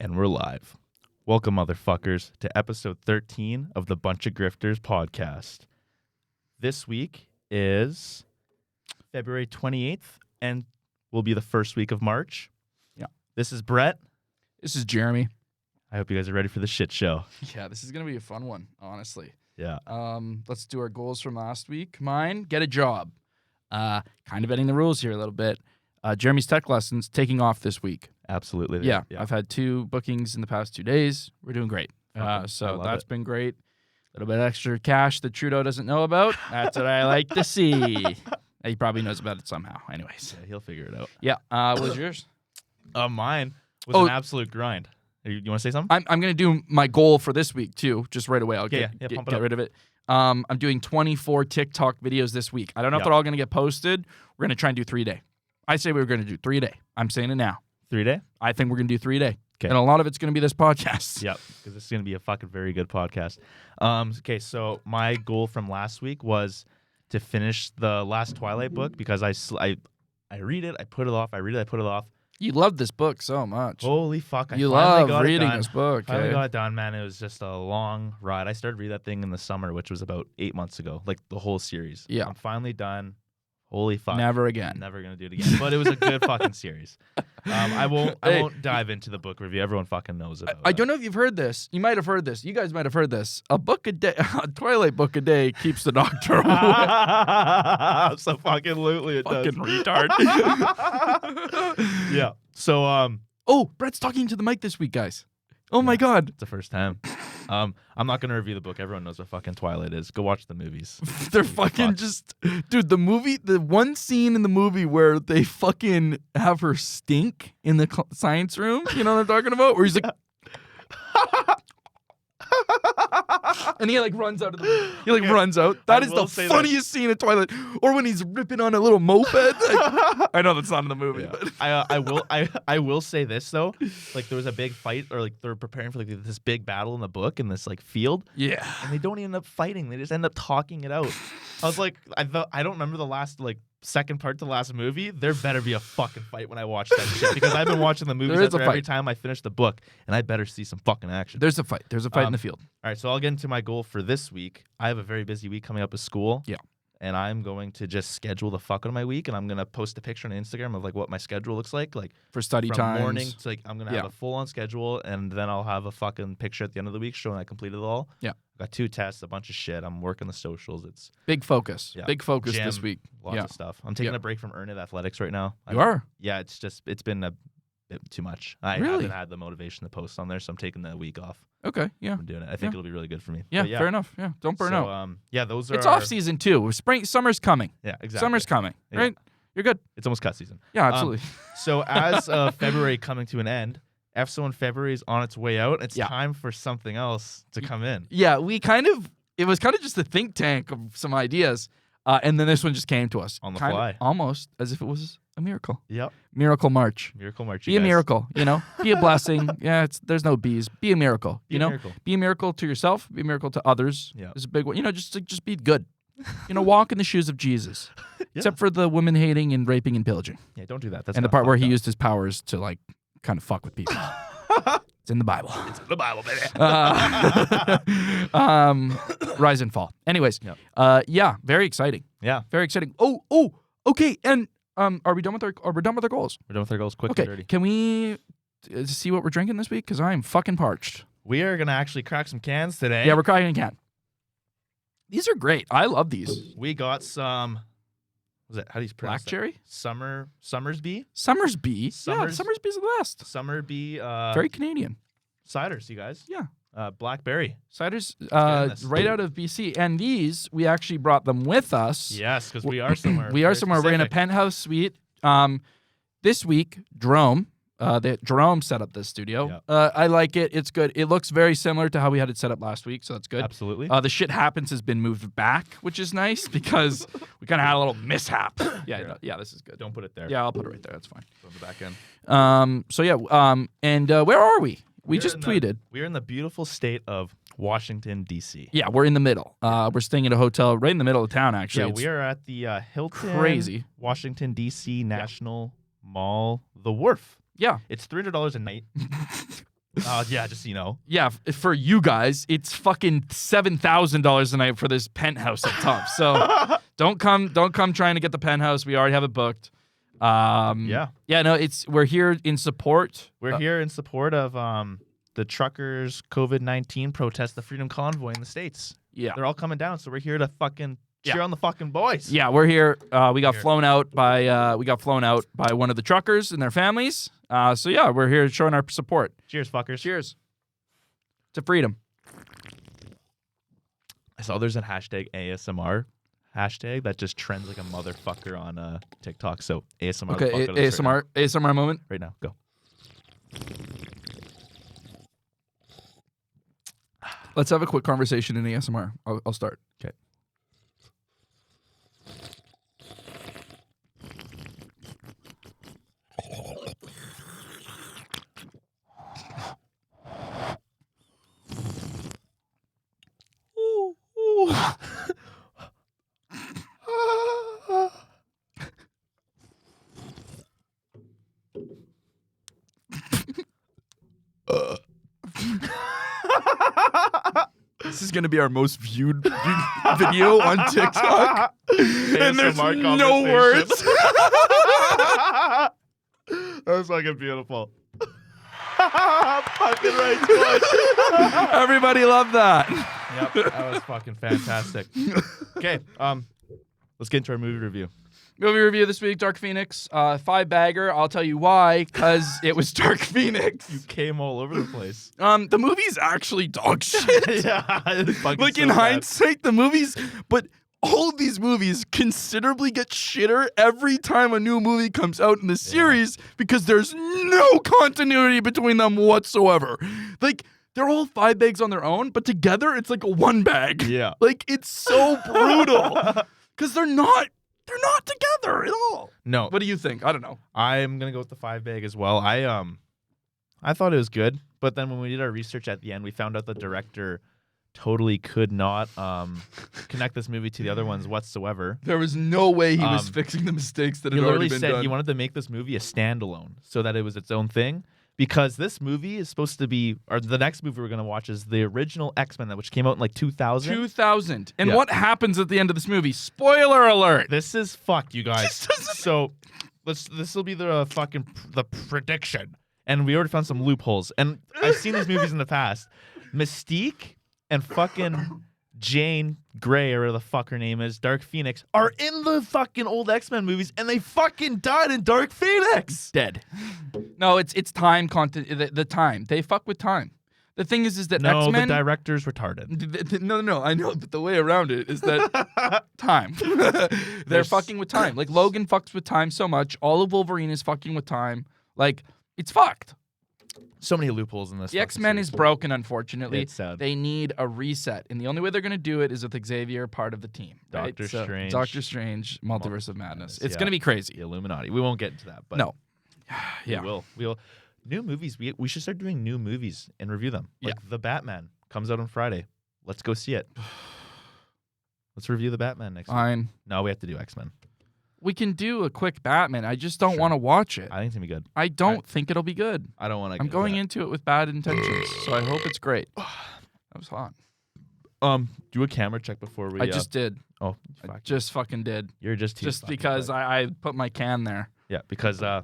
And we're live. Welcome, motherfuckers, to episode 13 of the Buncha Grifters podcast. This week is February 28th and will be the first week of March. Yeah. This is Brett. This is Jeremy. I hope you guys are ready for the shit show. Yeah, this is going to be a fun one, honestly. Yeah. Let's do our goals from last week. Mine, get a job. Kind of bending the rules here a little bit. Jeremy's tech lessons taking off this week. Absolutely. Yeah, I've had 2 bookings in the past 2 days. We're doing great. So that's been great. A little bit extra cash that Trudeau doesn't know about. That's what I like to see. He probably knows about it somehow. Anyways. Yeah, he'll figure it out. Yeah. What was yours? Mine was an absolute grind. You want to say something? I'm going to do my goal for this week, too, just right away. I'll get rid of it. I'm doing 24 TikTok videos this week. I don't know if they're all going to get posted. We're going to try and do 3-day. I say we were going to do 3-day. I'm saying it now. 3-day? I think we're going to do 3-day. Okay. And a lot of it's going to be this podcast. Yep, because this is going to be a fucking very good podcast. Okay, so my goal from last week was to finish the last Twilight book because I read it, I put it off, I read it, I put it off. You love this book so much. Holy fuck. You love reading this book. I finally got it done, man. It was just a long ride. I started reading that thing in the summer, which was about 8 months ago, like the whole series. Yeah. I'm finally done. Holy fuck. Never again. Never going to do it again. But it was a good fucking series. I won't dive into the book review. Everyone fucking knows about it. I don't know if you've heard this. You might have heard this. You guys might have heard this. A Twilight book a day keeps the doctor away. So fucking lootly it fucking does. retard. Yeah. So, oh, Brett's talking to the mic this week, guys. Oh my God. It's the first time. I'm not going to review the book. Everyone knows what fucking Twilight is. Go watch the movies. They're fucking just... Dude, the one scene in the movie where they fucking have her stink in the science room, you know what I'm talking about? Where he's like... and he like runs out of the room. He like runs out. That is the funniest scene in Twilight. Or when he's ripping on a little moped. I know that's not in the movie. Yeah. But I will say this though. Like there was a big fight, or like they're preparing for like this big battle in the book in this like field. Yeah. And they don't end up fighting. They just end up talking it out. I was like, I don't remember the last like second part to the last movie. There better be a fucking fight when I watch that shit, because I've been watching the movies every time I finish the book, and I better see some fucking action. There's a fight. There's a fight in the field. All right, so I'll get into my goal for this week. I have a very busy week coming up at school. Yeah. And I'm going to just schedule the fuck out of my week, and I'm going to post a picture on Instagram of like what my schedule looks like for study from times. Morning to like I'm going to have a full-on schedule, and then I'll have a fucking picture at the end of the week showing I completed it all. Yeah. I got 2 tests, a bunch of shit. I'm working the socials. It's big focus. Yeah. Big focus Gym, this week. Lots of stuff. I'm taking a break from Earn It Athletics right now. You are? Yeah, it's been a bit too much. I haven't had the motivation to post on there, so I'm taking the week off. Okay, yeah. I'm doing it. I think it'll be really good for me. Yeah, fair enough. Yeah, don't burn out. Yeah, those are. It's off season too. Summer's coming. Yeah, exactly. Summer's coming, right? You're good. It's almost cut season. Yeah, absolutely. So as February coming to an end, FSomeoneFebruary is on its way out. It's time for something else to come in. Yeah, it was kind of just a think tank of some ideas, and then this one just came to us on the fly, almost as if it was a miracle. Yep. Miracle March. Miracle March. Be a miracle, you know. Be a blessing. Yeah, there's no bees. Be a miracle. Be Yeah. It's a big one. You know, just be good. You know, walk in the shoes of Jesus. Except for the women hating and raping and pillaging. Yeah, don't do that. That's and the part where he used his powers to like kind of fuck with people. It's in the Bible. It's in the Bible, baby. Rise and fall. Anyways, very exciting. Yeah, very exciting. Oh, okay. And are we done with our goals? We're done with our goals. Quick okay. and dirty. Can we see what we're drinking this week? Because I am fucking parched. We are gonna actually crack some cans today. Yeah, we're cracking a can. These are great. I love these. We got some. What was it? How do you pronounce Black cherry? Summersby. Summersby. Yeah, Summersby's the best. Summersby. Very Canadian. Ciders, you guys. Yeah. Blackberry. Ciders right out of BC. And these, we actually brought them with us. Yes, because we are somewhere. We're in a penthouse suite. This week, Jerome set up this studio. Yeah. I like it. It's good. It looks very similar to how we had it set up last week, so that's good. Absolutely. The Shit Happens has been moved back, which is nice because we kind of had a little mishap. Yeah, this is good. Don't put it there. Yeah, I'll put it right there. That's fine. On the back end. And where are we? We just tweeted. We're in the beautiful state of Washington, D.C. Yeah, we're in the middle. We're staying at a hotel right in the middle of town, actually. Yeah, we are at the Hilton Washington, D.C. National Mall, The Wharf. Yeah. It's $300 a night. Yeah, just so you know. Yeah, for you guys, it's fucking $7,000 a night for this penthouse up top. So don't come trying to get the penthouse. We already have it booked. Yeah, no, we're here in support. We're here in support of the truckers' COVID-19 protest, the Freedom Convoy in the States. Yeah, they're all coming down, so we're here to fucking cheer on the fucking boys. Yeah, we're here. We got flown out by one of the truckers and their families. So yeah, we're here showing our support. Cheers, fuckers. Cheers to freedom. I saw there's a hashtag ASMR hashtag that just trends like a motherfucker on TikTok. So ASMR. Okay, ASMR moment. Right now, go. Let's have a quick conversation in ASMR. I'll start. Okay. This is going to be our most viewed video on TikTok. And there's no words. That was fucking beautiful. Fucking right. Everybody loved that. Yep, that was fucking fantastic. Okay, let's get into our movie review. Movie review this week, Dark Phoenix. 5-bagger. I'll tell you why, because it was Dark Phoenix. You came all over the place. The movie's actually dog shit. Yeah. Like in hindsight, the movies, but all of these movies considerably get shitter every time a new movie comes out in the series because there's no continuity between them whatsoever. Like, they're all 5 bags on their own, but together it's like a 1 bag. Yeah. Like, it's so brutal. Because they're not together at all. No. What do you think? I don't know. I'm going to go with the 5 bag as well. I thought it was good, but then when we did our research at the end, we found out the director totally could not connect this movie to the other ones whatsoever. There was no way he was fixing the mistakes that had already been done. He said he wanted to make this movie a standalone so that it was its own thing. Because this movie is supposed to be, or the next movie we're going to watch is the original X-Men, which came out in like 2000. 2000. And what happens at the end of this movie? Spoiler alert. This is fucked, you guys. So this will be the prediction. And we already found some loopholes. And I've seen these movies in the past. Mystique and fucking Jane Grey, or whatever the fuck her name is, Dark Phoenix, are in the fucking old X-Men movies, and they fucking died in Dark Phoenix. Dead. No, it's time content. The time. They fuck with time. The thing is that X-Men... No, the director's retarded. No, I know, but the way around it is that time. They're fucking with time. Like, Logan fucks with time so much. All of Wolverine is fucking with time. Like, it's fucked. So many loopholes in this. The X-Men is broken, unfortunately. It's sad. They need a reset. And the only way they're going to do it is with Xavier part of the team. Right? Doctor Strange, Multiverse of Madness. It's going to be crazy. The Illuminati. We won't get into that. But no. Yeah. We will. New movies. We should start doing new movies and review them. Like The Batman comes out on Friday. Let's go see it. Let's review The Batman next week. No, we have to do X-Men. We can do a quick Batman. I just don't want to watch it. I think it's going to be good. I don't think it'll be good. I don't want to. I'm going into it with bad intentions, so I hope it's great. That was hot. Do a camera check before we... I just did. Oh, I just fucking did. You're just because I put my can there. Yeah, because... Do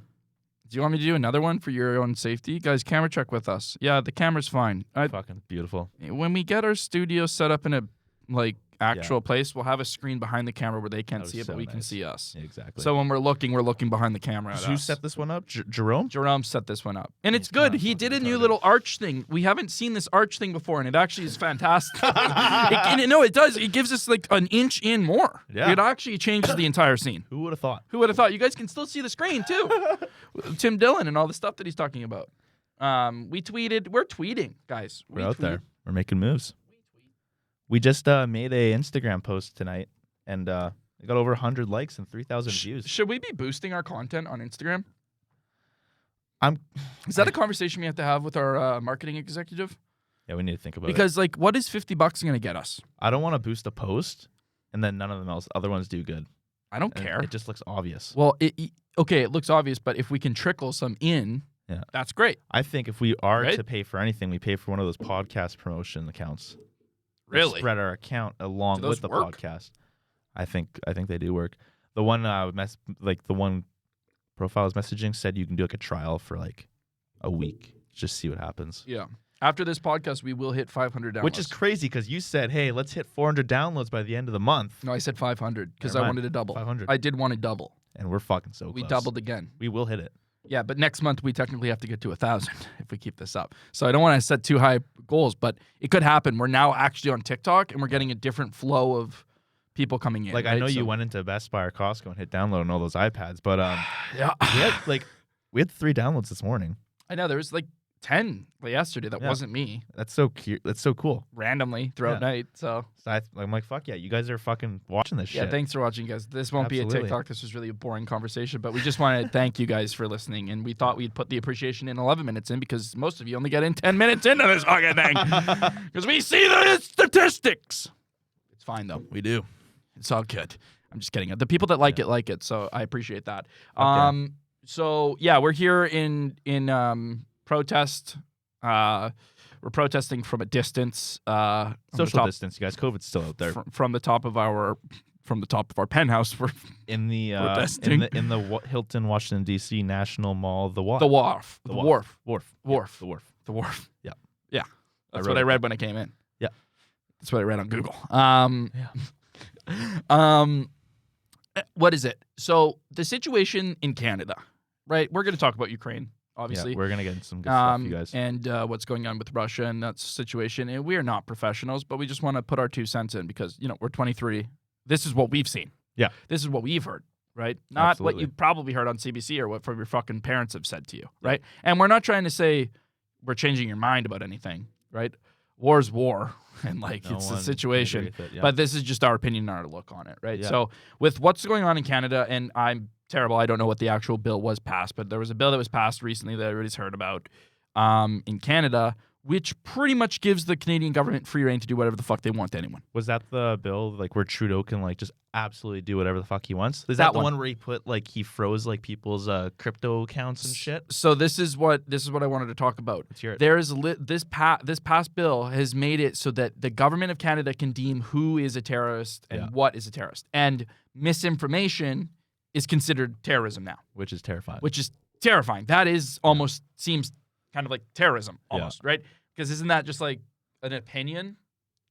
you want me to do another one for your own safety? Guys, camera check with us. Yeah, the camera's fine. Fucking beautiful. When we get our studio set up in a, actual place, we'll have a screen behind the camera where they can't see it, but we can see us. Exactly. So when we're looking behind the camera. Who set this one up? Jerome? Jerome set this one up. And it's good. He did a new little arch thing. We haven't seen this arch thing before, and it actually is fantastic. It does. It gives us like an inch in more. Yeah. It actually changes the entire scene. Who would have thought? Who would have thought? You guys can still see the screen, too. Tim Dillon and all the stuff that he's talking about. We're tweeting, guys. We're out there. We're making moves. We just made a Instagram post tonight, and it got over 100 likes and 3,000 views. Should we be boosting our content on Instagram? Is I that a conversation we have to have with our marketing executive? Yeah, we need to think about it. Because, what is $50 going to get us? I don't want to boost a post, and then none of the other ones do good. I don't care. It just looks obvious. Well, it looks obvious, but if we can trickle some in Yeah. That's great. I think if we are to pay for anything, we pay for one of those podcast promotion accounts. Really? Spread our account along with the podcast. I think they do work. The one the one profile I was messaging said you can do like a trial for like a week. Just see what happens. Yeah. After this podcast, we will hit 500 downloads. Which is crazy because you said, hey, let's hit 400 downloads by the end of the month. No, I said 500 because I wanted to double. 500. I did want to double. And we're fucking so close. We doubled again. We will hit it. Yeah, but next month we technically have to get to 1,000 if we keep this up. So I don't want to set too high goals, but it could happen. We're now actually on TikTok, and we're getting a different flow of people coming in. Like, I know you went into Best Buy or Costco and hit download on all those iPads, but yeah, we had 3 downloads this morning. I know there was like 10 yesterday. That wasn't me. That's so cute. That's so cool. Randomly throughout night. So I'm like, fuck yeah, you guys are fucking watching this shit. Yeah, thanks for watching, guys. This won't be a TikTok. This was really a boring conversation, but we just want to thank you guys for listening. And we thought we'd put the appreciation in 11 minutes in because most of you only get in 10 minutes into this fucking thing. Because we see the statistics. It's fine, though. We do. It's all good. I'm just kidding. The people that like it, so I appreciate that. Okay. So, yeah, we're here in protest. We're protesting from a distance. Social distance, you guys. COVID's still out there. From the top of our penthouse. We're in the Hilton, Washington D.C. National Mall, the Wharf. The Wharf. Yeah. Yeah. That's what I read when I came in. Yeah. That's what I read on Google. What is it? So the situation in Canada, right? We're going to talk about Ukraine. Obviously, we're gonna get into some good stuff, you guys, and what's going on with Russia and that situation. And we are not professionals, but we just want to put our 2 cents in because we're 23. This is what we've seen. Yeah, this is what we've heard. Right, not what you probably heard on CBC or what from your fucking parents have said to you. Right, and we're not trying to say we're changing your mind about anything. Right, war's war, and it's a situation. But this is just our opinion and our look on it. Right, so with what's going on in Canada, and I'm terrible. I don't know what the actual bill was passed, but there was a bill that was passed recently that everybody's heard about in Canada, which pretty much gives the Canadian government free rein to do whatever the fuck they want to anyone. Was that the bill where Trudeau can just absolutely do whatever the fuck he wants? Is that the one where he put he froze people's crypto accounts and shit? So this is what I wanted to talk about. There is this past bill has made it so that the government of Canada can deem who is a terrorist and what is a terrorist, and misinformation is considered terrorism now. Which is terrifying. That is almost seems kind of like terrorism, almost, right? Because isn't that just an opinion,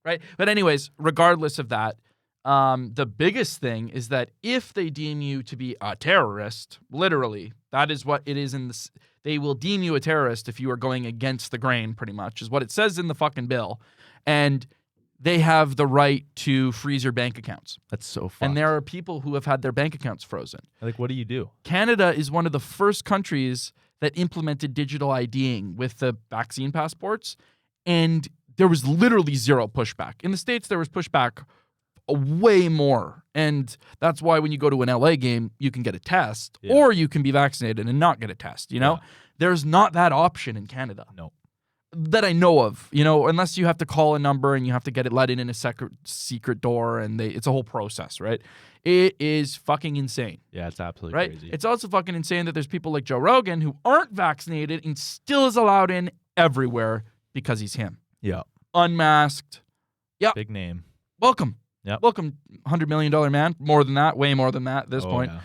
right? But anyways, regardless of that, the biggest thing is that if they deem you to be a terrorist, literally, that is what it is they will deem you a terrorist if you are going against the grain, pretty much, is what it says in the fucking bill. And they have the right to freeze your bank accounts. That's so fucked. And there are people who have had their bank accounts frozen. What do you do? Canada is one of the first countries that implemented digital IDing with the vaccine passports, and there was literally zero pushback. In the States, there was pushback way more, and that's why when you go to an LA game, you can get a test, or you can be vaccinated and not get a test, There's not that option in Canada. No. That I know of, unless you have to call a number and you have to get it let in a secret door, and it's a whole process, right? It is fucking insane. Yeah, it's absolutely crazy. It's also fucking insane that there's people like Joe Rogan who aren't vaccinated and still is allowed in everywhere because he's him. Yeah. Unmasked. Yeah. Big name. Welcome. Yep. Welcome, $100 million man. More than that, way more than that at this point. Yeah.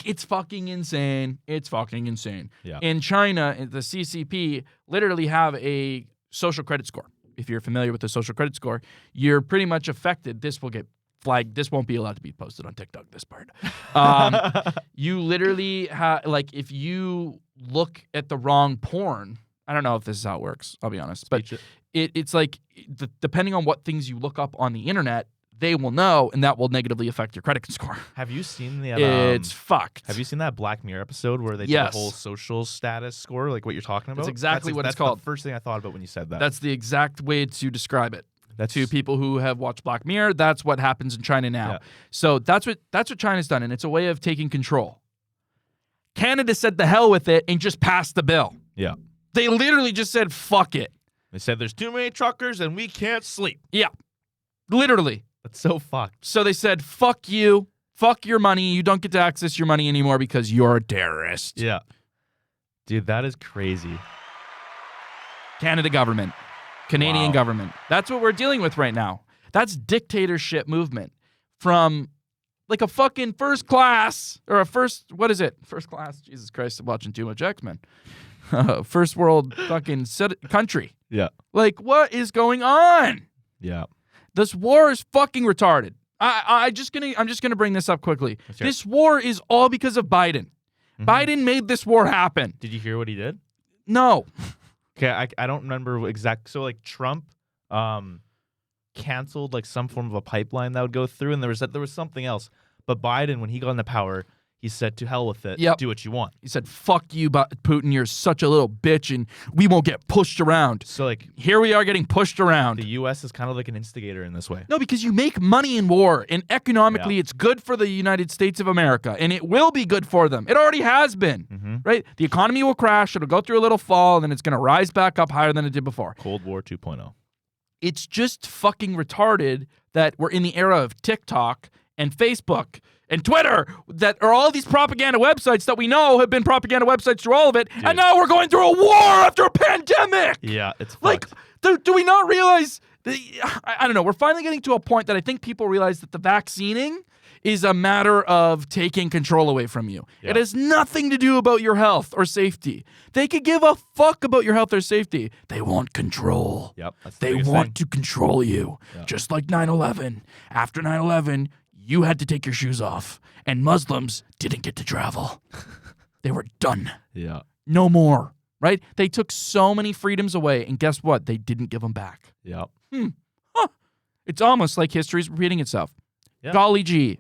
It's fucking insane. It's fucking insane. Yeah. In China, the CCP literally have a social credit score. If you're familiar with the social credit score, you're pretty much affected. This will get flagged. This won't be allowed to be posted on TikTok, this part. You literally have, if you look at the wrong porn, I don't know if this is how it works, I'll be honest, but it's depending on what things you look up on the internet, they will know, and that will negatively affect your credit score. Have you seen the? It's fucked. Have you seen that Black Mirror episode where they did the whole social status score, what you're talking about? That's exactly what it's called. That's the first thing I thought about when you said that. That's the exact way to describe it. To people who have watched Black Mirror, that's what happens in China now. Yeah. So that's what China's done, and it's a way of taking control. Canada said the hell with it and just passed the bill. Yeah. They literally just said, fuck it. They said there's too many truckers and we can't sleep. Yeah. Literally. That's so fucked. So they said, fuck you. Fuck your money. You don't get to access your money anymore because you're a terrorist. Yeah. Dude, that is crazy. Canada government. Canadian government. That's what we're dealing with right now. That's dictatorship movement from like a fucking first class or what is it? First class. Jesus Christ, I'm watching too much X-Men. First world fucking country. Yeah. Like, what is going on? Yeah. This war is fucking retarded. I'm just gonna bring this up quickly. This war is all because of Biden. Mm-hmm. Biden made this war happen. Did you hear what he did? No. Okay, I don't remember exact. So like Trump, canceled like some form of a pipeline that would go through, and there was something else. But Biden, when he got into power, he said, "To hell with it. Yep. Do what you want." He said, "Fuck you, Putin. You're such a little bitch, and we won't get pushed around." So like here we are getting pushed around. The U.S. is kind of like an instigator in this way. No, because you make money in war, and economically, it's good for the United States of America, and it will be good for them. It already has been, right? The economy will crash. It'll go through a little fall, and then it's going to rise back up higher than it did before. Cold War 2.0. It's just fucking retarded that we're in the era of TikTok and Facebook and Twitter that are all these propaganda websites that we know have been propaganda websites through all of it, and now we're going through a war after a pandemic. Yeah, it's like, do we not realize? I don't know. We're finally getting to a point that I think people realize that the vaccining is a matter of taking control away from you. Yeah. It has nothing to do about your health or safety. They could give a fuck about your health or safety. They want control. Yep, that's they want to control you. Yeah. Just like 9/11. After 9/11, you had to take your shoes off, and Muslims didn't get to travel. They were done. Yeah. No more, right? They took so many freedoms away, and guess what? They didn't give them back. Yep. Huh. It's almost like history's repeating itself. Yep. Golly gee.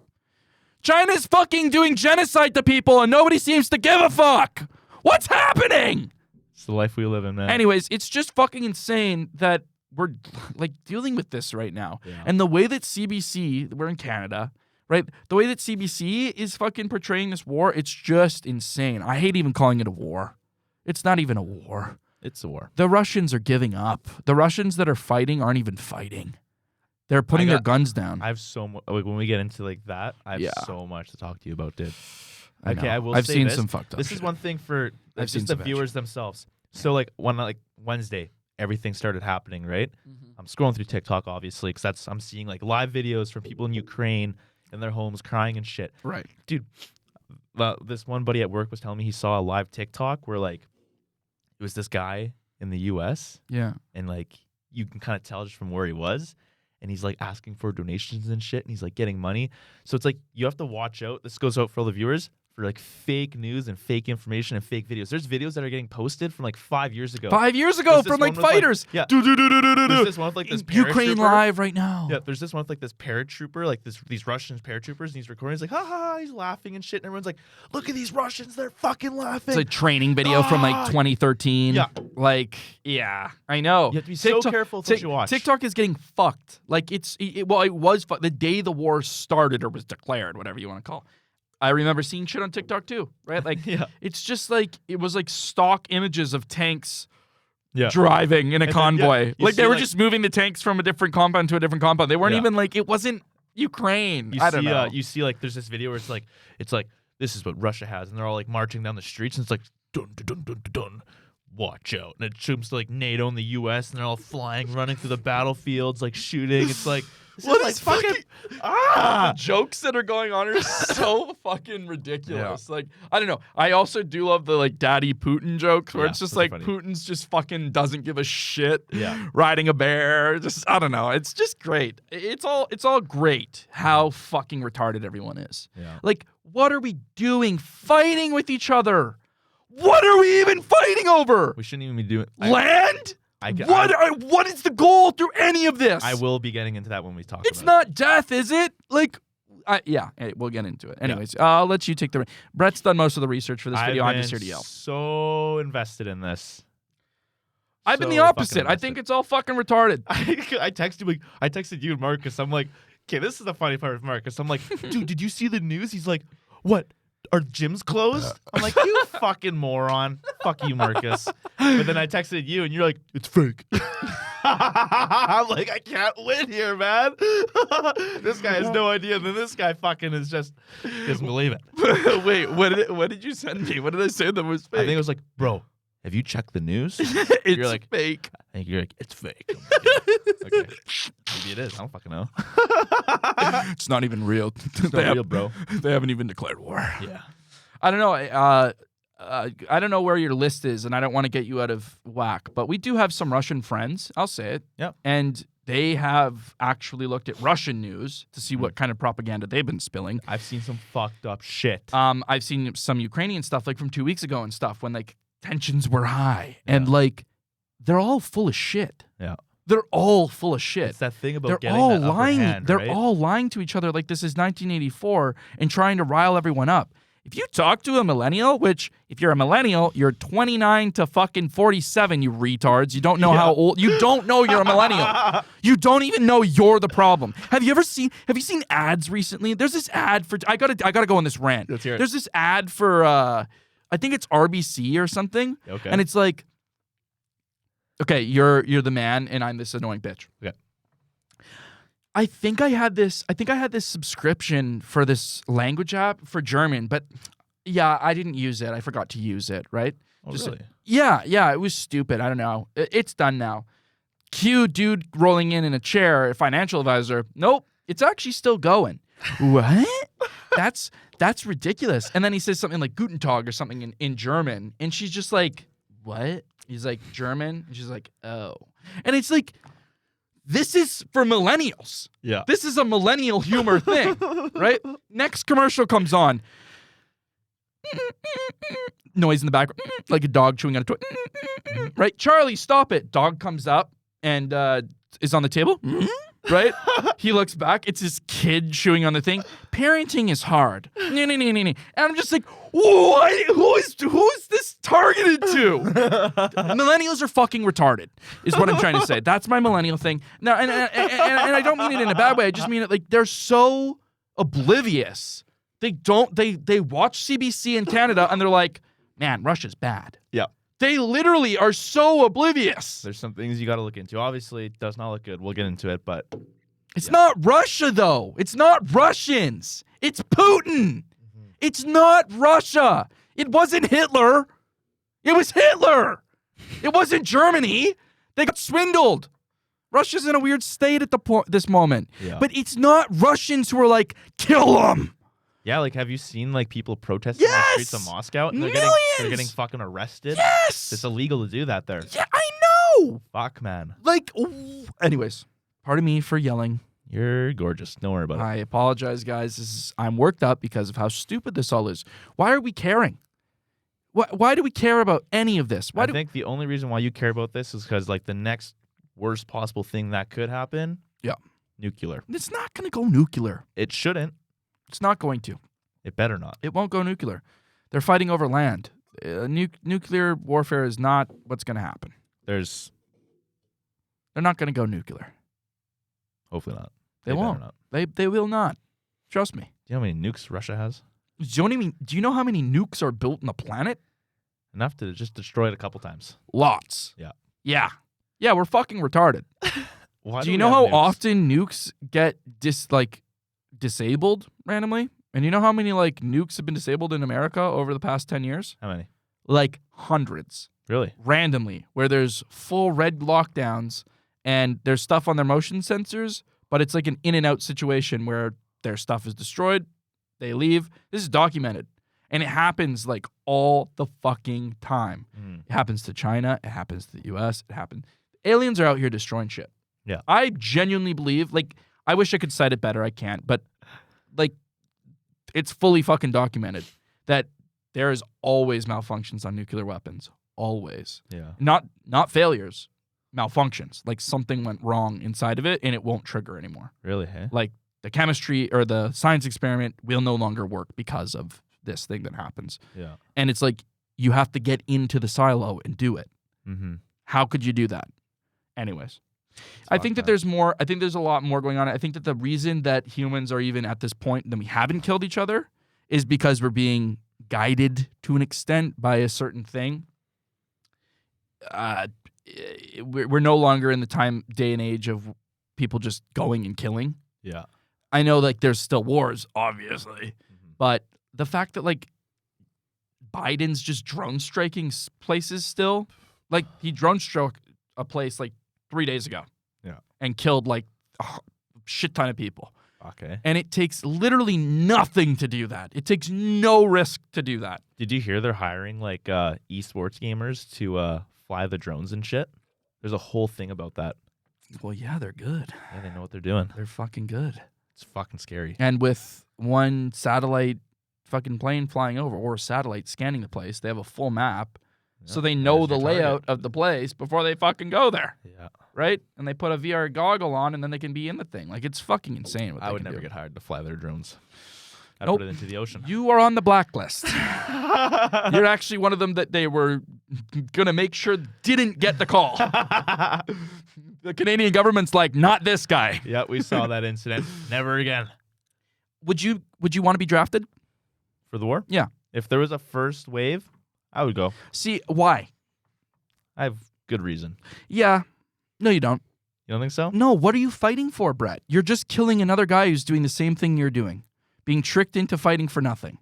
China's fucking doing genocide to people, and nobody seems to give a fuck. What's happening? It's the life we live in, man. Anyways, it's just fucking insane that we're like dealing with this right now. Yeah. And the way that CBC, we're in Canada, right? The way that CBC is fucking portraying this war, it's just insane. I hate even calling it a war. It's not even a war. It's a war. The Russians are giving up. The Russians that are fighting aren't even fighting. They're putting their guns down. I have so much. Like, when we get into like that, I have so much to talk to you about, dude. Okay, I will. I've say seen this. some fucked up. This shit. is one thing for I've seen just the viewers themselves. So like Wednesday, everything started happening, right? Mm-hmm. I'm scrolling through TikTok, obviously, because I'm seeing like live videos from people in Ukraine in their homes crying and shit. Right, dude. This one buddy at work was telling me he saw a live TikTok where like it was this guy in the U.S. Yeah, and like you can kind of tell just from where he was. And he's like asking for donations and shit, and he's like getting money. So it's like you have to watch out. This goes out for all the viewers for like fake news and fake information and fake videos. There's videos that are getting posted from like 5 years ago. 5 years ago from like fighters. There's this one with like this Ukraine live right now. Yeah, there's this one with like this paratrooper, like these Russian paratroopers, and he's recording. He's like, ha ha ha, he's laughing and shit. And everyone's like, look at these Russians, they're fucking laughing. It's a training video from like 2013. Yeah. Like, yeah, I know. You have to be so careful with what you watch. TikTok is getting fucked. Like it was the day the war started or was declared, whatever you want to call it. I remember seeing shit on TikTok too, right? Like, it's just like, it was like stock images of tanks driving in a convoy. Like, they were just moving the tanks from a different compound to a different compound. They weren't even like, it wasn't Ukraine. I don't know. You see, like, there's this video where it's like, this is what Russia has. And they're all like marching down the streets, and it's like, dun, dun, dun, dun, dun. Watch out. And it zooms to like NATO and the US, and they're all flying, running through the battlefields, like shooting. It's like, what is like fucking the jokes that are going on are so fucking ridiculous. Like, I don't know. I also do love the like Daddy Putin jokes where it's just like funny. Putin's just fucking doesn't give a shit. Yeah. Riding a bear. Just, I don't know. It's just great. It's all great how fucking retarded everyone is. Yeah. Like, what are we doing fighting with each other? What are we even fighting over? We shouldn't even be doing land? What is the goal through any of this? I will be getting into that when we talk It's not death, is it? Like, yeah, we'll get into it. Anyways, I'll let you take the... Brett's done most of the research for this video. I'm just here to yell. So invested in this. I've been the opposite. I think it's all fucking retarded. I texted you and Marcus. I'm like, okay, this is the funny part with Marcus. I'm like, dude, did you see the news? He's like, what? Are gyms closed? I'm like, you fucking moron. Fuck you, Marcus. But then I texted you, and you're like, it's fake. I'm like, I can't win here, man. This guy has no idea. And then this guy fucking is just doesn't believe it. Wait, what did you send me? What did I say that was fake? I think it was like, bro, have you checked the news? You're like, fake. I think you're like, it's fake. Okay. Maybe it is. I don't fucking know. It's not even real. It's not real, bro. They haven't even declared war. Yeah. I don't know. I don't know where your list is, and I don't want to get you out of whack, but we do have some Russian friends. I'll say it. Yep. And they have actually looked at Russian news to see what kind of propaganda they've been spilling. I've seen some fucked up shit. I've seen some Ukrainian stuff, like from 2 weeks ago and stuff, when like tensions were high, and like they're all full of shit. Yeah. They're all full of shit. It's that thing about they're getting all that upper lying. hand, They're right? all lying to each other like this is 1984 and trying to rile everyone up. If you talk to a millennial, which if you're a millennial, you're 29 to fucking 47, you retards. You don't know how old. You don't know you're a millennial. You don't even know you're the problem. Have you seen ads recently? There's this ad for I gotta go on this rant. Let's hear it. There's this ad for I think it's RBC or something. Okay. And it's like, okay, you're the man and I'm this annoying bitch. Okay. I think I had this subscription for this language app for German, but yeah, I didn't use it. I forgot to use it, right? Oh, really? Yeah, it was stupid. I don't know. It's done now. Cue dude rolling in a chair, a financial advisor. Nope, it's actually still going. What? That's ridiculous. And then he says something like Guten Tag or something in German, and she's just like, what? He's like, German? And she's like, oh. And it's like, this is for millennials. Yeah. This is a millennial humor thing, right? Next commercial comes on. Noise in the background, like a dog chewing on a toy. Right? Charlie, stop it. Dog comes up and is on the table. Right? He looks back. It's his kid chewing on the thing. Parenting is hard. And I'm just like, what? Who is this targeted to? Millennials are fucking retarded, is what I'm trying to say. That's my millennial thing. Now, and I don't mean it in a bad way. I just mean it like they're so oblivious. They watch CBC in Canada and they're like, man, Russia's bad. Yeah. They literally are so oblivious. There's some things you got to look into. Obviously, it does not look good. We'll get into it, but it's not Russia, though. It's not Russians. It's Putin. It's not Russia. It wasn't Hitler. It was Hitler. It wasn't Germany. They got swindled. Russia's in a weird state at this moment. Yeah. But it's not Russians who are like, kill them. Yeah, like, have you seen, like, people protesting on the streets of Moscow? And they're getting fucking arrested? Yes! It's illegal to do that there. Yeah, I know! Fuck, man. Like, anyways, pardon me for yelling. You're gorgeous. Don't worry about it. I apologize, guys. I'm worked up because of how stupid this all is. Why are we caring? Why do we care about any of this? I think the only reason why you care about this is because, like, the next worst possible thing that could happen? Yeah. Nuclear. It's not going to go nuclear. It shouldn't. It's not going to. It better not. It won't go nuclear. They're fighting over land. Nuclear warfare is not what's going to happen. They're not going to go nuclear. Hopefully not. They won't. Not. They will not. Trust me. Do you know how many nukes Russia has? Do you know how many nukes are built on the planet? Enough to just destroy it a couple times. Lots. Yeah. Yeah, we're fucking retarded. Do you know how often nukes get disabled randomly? And you know how many like nukes have been disabled in America over the past 10 years? How many? Like hundreds. Really? Randomly, where there's full red lockdowns and there's stuff on their motion sensors, but it's like an in and out situation where their stuff is destroyed, they leave. This is documented. And it happens like all the fucking time. It happens to China, it happens to the US, it happens. Aliens are out here destroying shit. Yeah. I genuinely believe, like, I wish I could cite it better, I can't, but like, it's fully fucking documented that there is always malfunctions on nuclear weapons. Always. Yeah. Not failures, malfunctions. Like something went wrong inside of it and it won't trigger anymore. Really, hey? Like the chemistry or the science experiment will no longer work because of this thing that happens. Yeah. And it's like, you have to get into the silo and do it. Mm-hmm. How could you do that? Anyways. I think that there's more. I think there's a lot more going on. I think that the reason that humans are even at this point that we haven't killed each other is because we're being guided to an extent by a certain thing. we're no longer in the day and age of people just going and killing. Yeah. I know like there's still wars, obviously, but the fact that like Biden's just drone striking places still, like he drone struck a place like 3 days ago, and killed like a shit ton of people. Okay. And it takes literally nothing to do that. It takes no risk to do that. Did you hear they're hiring like esports gamers to fly the drones and shit? There's a whole thing about that. Well, yeah, they're good. Yeah, they know what they're doing. They're fucking good. It's fucking scary. And with one satellite fucking plane flying over or a satellite scanning the place, they have a full map. Yeah, so they know the layout of the place before they fucking go there. Yeah. Right? And they put a VR goggle on and then they can be in the thing. Like, it's fucking insane what I they would can never do. get hired to fly their drones. I'd Nope. put it into the ocean. You are on the blacklist. You're actually one of them that they were going to make sure didn't get the call. The Canadian government's like, not this guy. Yeah, we saw that incident. Never again. Would you want to be drafted? For the war? Yeah. If there was a first wave, I would go. See, why? I have good reason. Yeah. No, you don't. You don't think so? No, what are you fighting for, Brett? You're just killing another guy who's doing the same thing you're doing. Being tricked into fighting for nothing.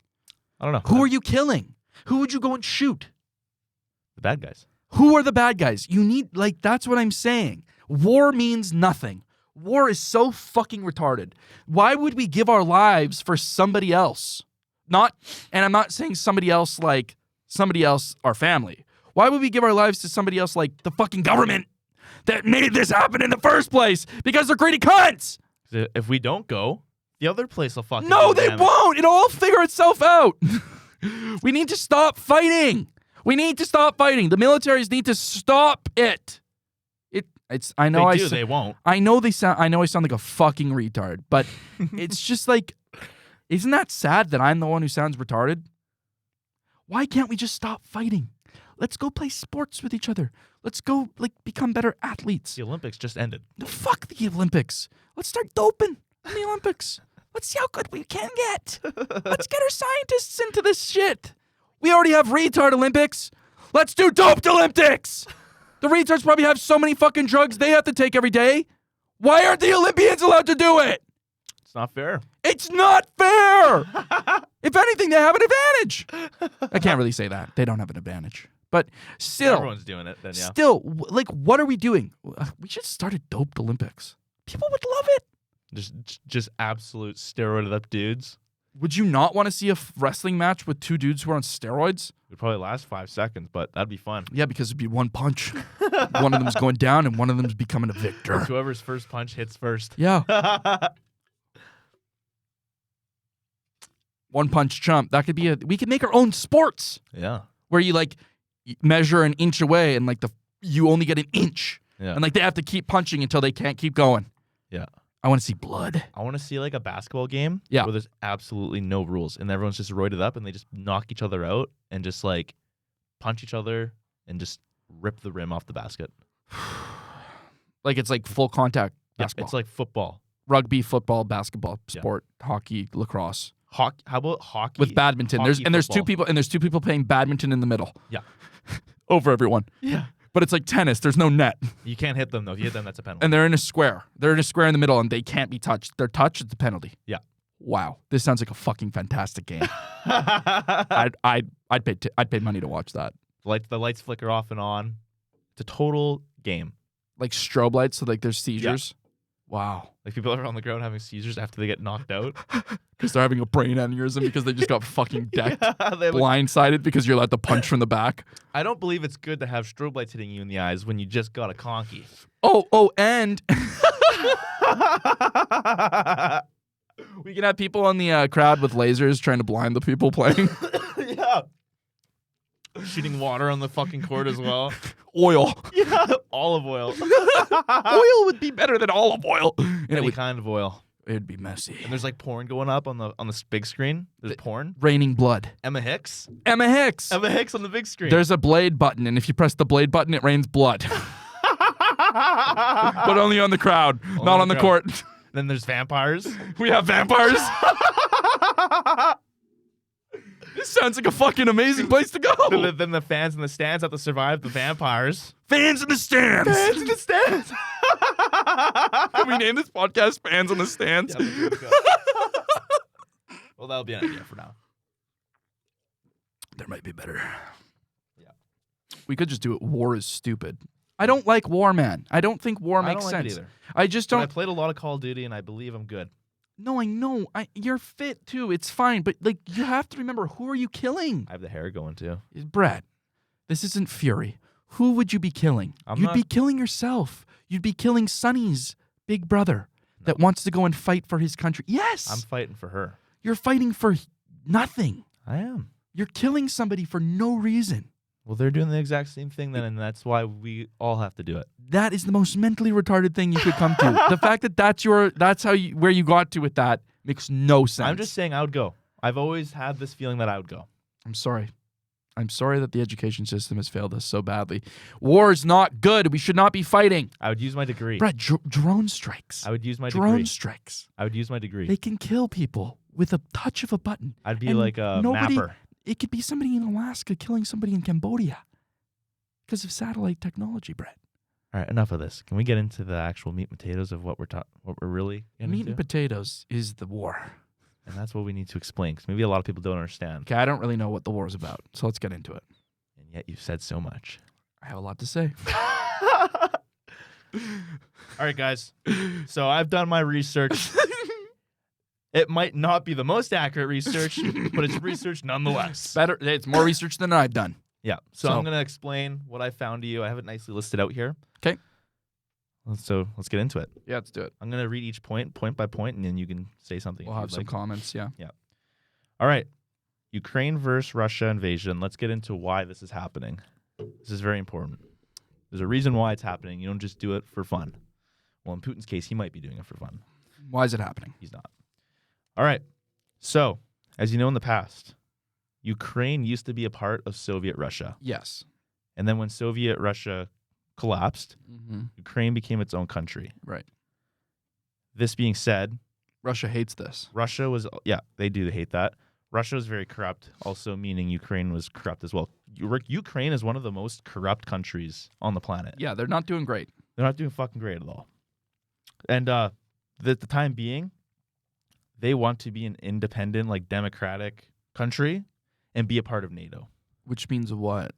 I don't know. Who are you killing? Who would you go and shoot? The bad guys. Who are the bad guys? You need, like, that's what I'm saying. War means nothing. War is so fucking retarded. Why would we give our lives for somebody else? And I'm not saying somebody else like somebody else, our family. Why would we give our lives to somebody else like the fucking government that made this happen in the first place? Because they're greedy cunts. If we don't go, the other place will fucking No, they won't. It'll all figure itself out. We need to stop fighting. We need to stop fighting. The militaries need to stop it. I know they won't. I know I sound like a fucking retard, but it's just like, isn't that sad that I'm the one who sounds retarded? Why can't we just stop fighting? Let's go play sports with each other. Let's go like become better athletes. The Olympics just ended. No, fuck the Olympics. Let's start doping in the Olympics. Let's see how good we can get. Let's get our scientists into this shit. We already have retard Olympics. Let's do doped Olympics. The retards probably have so many fucking drugs they have to take every day. Why aren't the Olympians allowed to do it? It's not fair. It's not fair. If anything, they have an advantage. I can't really say that. They don't have an advantage. But still. Everyone's doing it then, yeah. Still, like, what are we doing? We should start a doped Olympics. People would love it. Just absolute steroided up dudes. Would you not want to see a wrestling match with two dudes who are on steroids? It would probably last 5 seconds, but that'd be fun. Yeah, because it'd be one punch. One of them's going down and one of them's becoming a victor. It's whoever's first punch hits first. Yeah. One punch chump. That could be we could make our own sports. Yeah. Where you like measure an inch away and like you only get an inch. Yeah. And like they have to keep punching until they can't keep going. Yeah. I want to see blood. I want to see like a basketball game where there's absolutely no rules and everyone's just roided up and they just knock each other out and just like punch each other and just rip the rim off the basket. Like it's like full contact basketball. It's like football. Rugby, football, basketball, sport, hockey, lacrosse. How about hockey? With badminton. There's two people playing badminton in the middle. Yeah. Over everyone. Yeah. But it's like tennis. There's no net. You can't hit them, though. If you hit them, that's a penalty. And they're in a square. They're in a square in the middle, and they can't be touched. They're touched, it's a penalty. Yeah. Wow. This sounds like a fucking fantastic game. I'd pay money to watch that. The lights flicker off and on. It's a total game. Like strobe lights, so like there's seizures. Yeah. Wow. Like people are on the ground having seizures after they get knocked out. Because they're having a brain aneurysm because they just got fucking decked. Blindsided because you're allowed to punch from the back. I don't believe it's good to have strobe lights hitting you in the eyes when you just got a conky. Oh, and we can have people in the crowd with lasers trying to blind the people playing. Yeah. Shooting water on the fucking court as well. Oil. Yeah, olive oil. Oil would be better than olive oil. Any kind of oil. It'd be messy. And there's like porn going up on the big screen. There's porn. Raining blood. Emma Hicks on the big screen. There's a blade button, and if you press the blade button, it rains blood. But only on the crowd, not on the court. Then there's vampires. We have vampires. This sounds like a fucking amazing place to go. Then the fans in the stands have to survive the vampires. Fans in the stands. Fans in the stands. Can we name this podcast Fans in the Stands? Yeah, well, that'll be an idea for now. There might be better. Yeah. We could just do it. War is stupid. I don't like war, man. I don't think war makes sense. It either. I just don't. I played a lot of Call of Duty, and I believe I'm good. No, I know. You're fit, too. It's fine. But, like, you have to remember, who are you killing? I have the hair going, too. Brad, this isn't Fury. Who would you be killing? You'd be killing yourself. You'd be killing Sonny's big brother that wants to go and fight for his country. Yes. I'm fighting for her. You're fighting for nothing. I am. You're killing somebody for no reason. Well, they're doing the exact same thing then, and that's why we all have to do it. That is the most mentally retarded thing you could come to. The fact that that's where you got to with that makes no sense. I'm just saying I would go. I've always had this feeling that I would go. I'm sorry. I'm sorry that the education system has failed us so badly. War is not good. We should not be fighting. I would use my degree. Brad, drone strikes. I would use my degree. Drone strikes. I would use my degree. They can kill people with a touch of a button. I'd be like a mapper. It could be somebody in Alaska killing somebody in Cambodia because of satellite technology, Brett. All right, enough of this. Can we get into the actual meat and potatoes of what we're really getting Meat into? and potatoes is the war. And that's what we need to explain, because maybe a lot of people don't understand. Okay, I don't really know what the war is about, so let's get into it. And yet you've said so much. I have a lot to say. All right, guys. So I've done my research. It might not be the most accurate research, but it's research nonetheless. Better. It's more research than I've done. Yeah. So I'm going to explain what I found to you. I have it nicely listed out here. Okay. So let's get into it. Yeah, let's do it. I'm going to read each point by point, and then you can say something. We'll have some comments, yeah. Yeah. All right. Ukraine versus Russia invasion. Let's get into why this is happening. This is very important. There's a reason why it's happening. You don't just do it for fun. Well, in Putin's case, he might be doing it for fun. Why is it happening? He's not. All right. So, as you know in the past, Ukraine used to be a part of Soviet Russia. Yes. And then when Soviet Russia collapsed, Ukraine became its own country. Right. This being said, Russia hates this. Russia was, they do hate that. Russia was very corrupt, also meaning Ukraine was corrupt as well. Ukraine is one of the most corrupt countries on the planet. Yeah, they're not doing great. They're not doing fucking great at all. And at the time being, they want to be an independent, like democratic country and be a part of NATO. Which means what?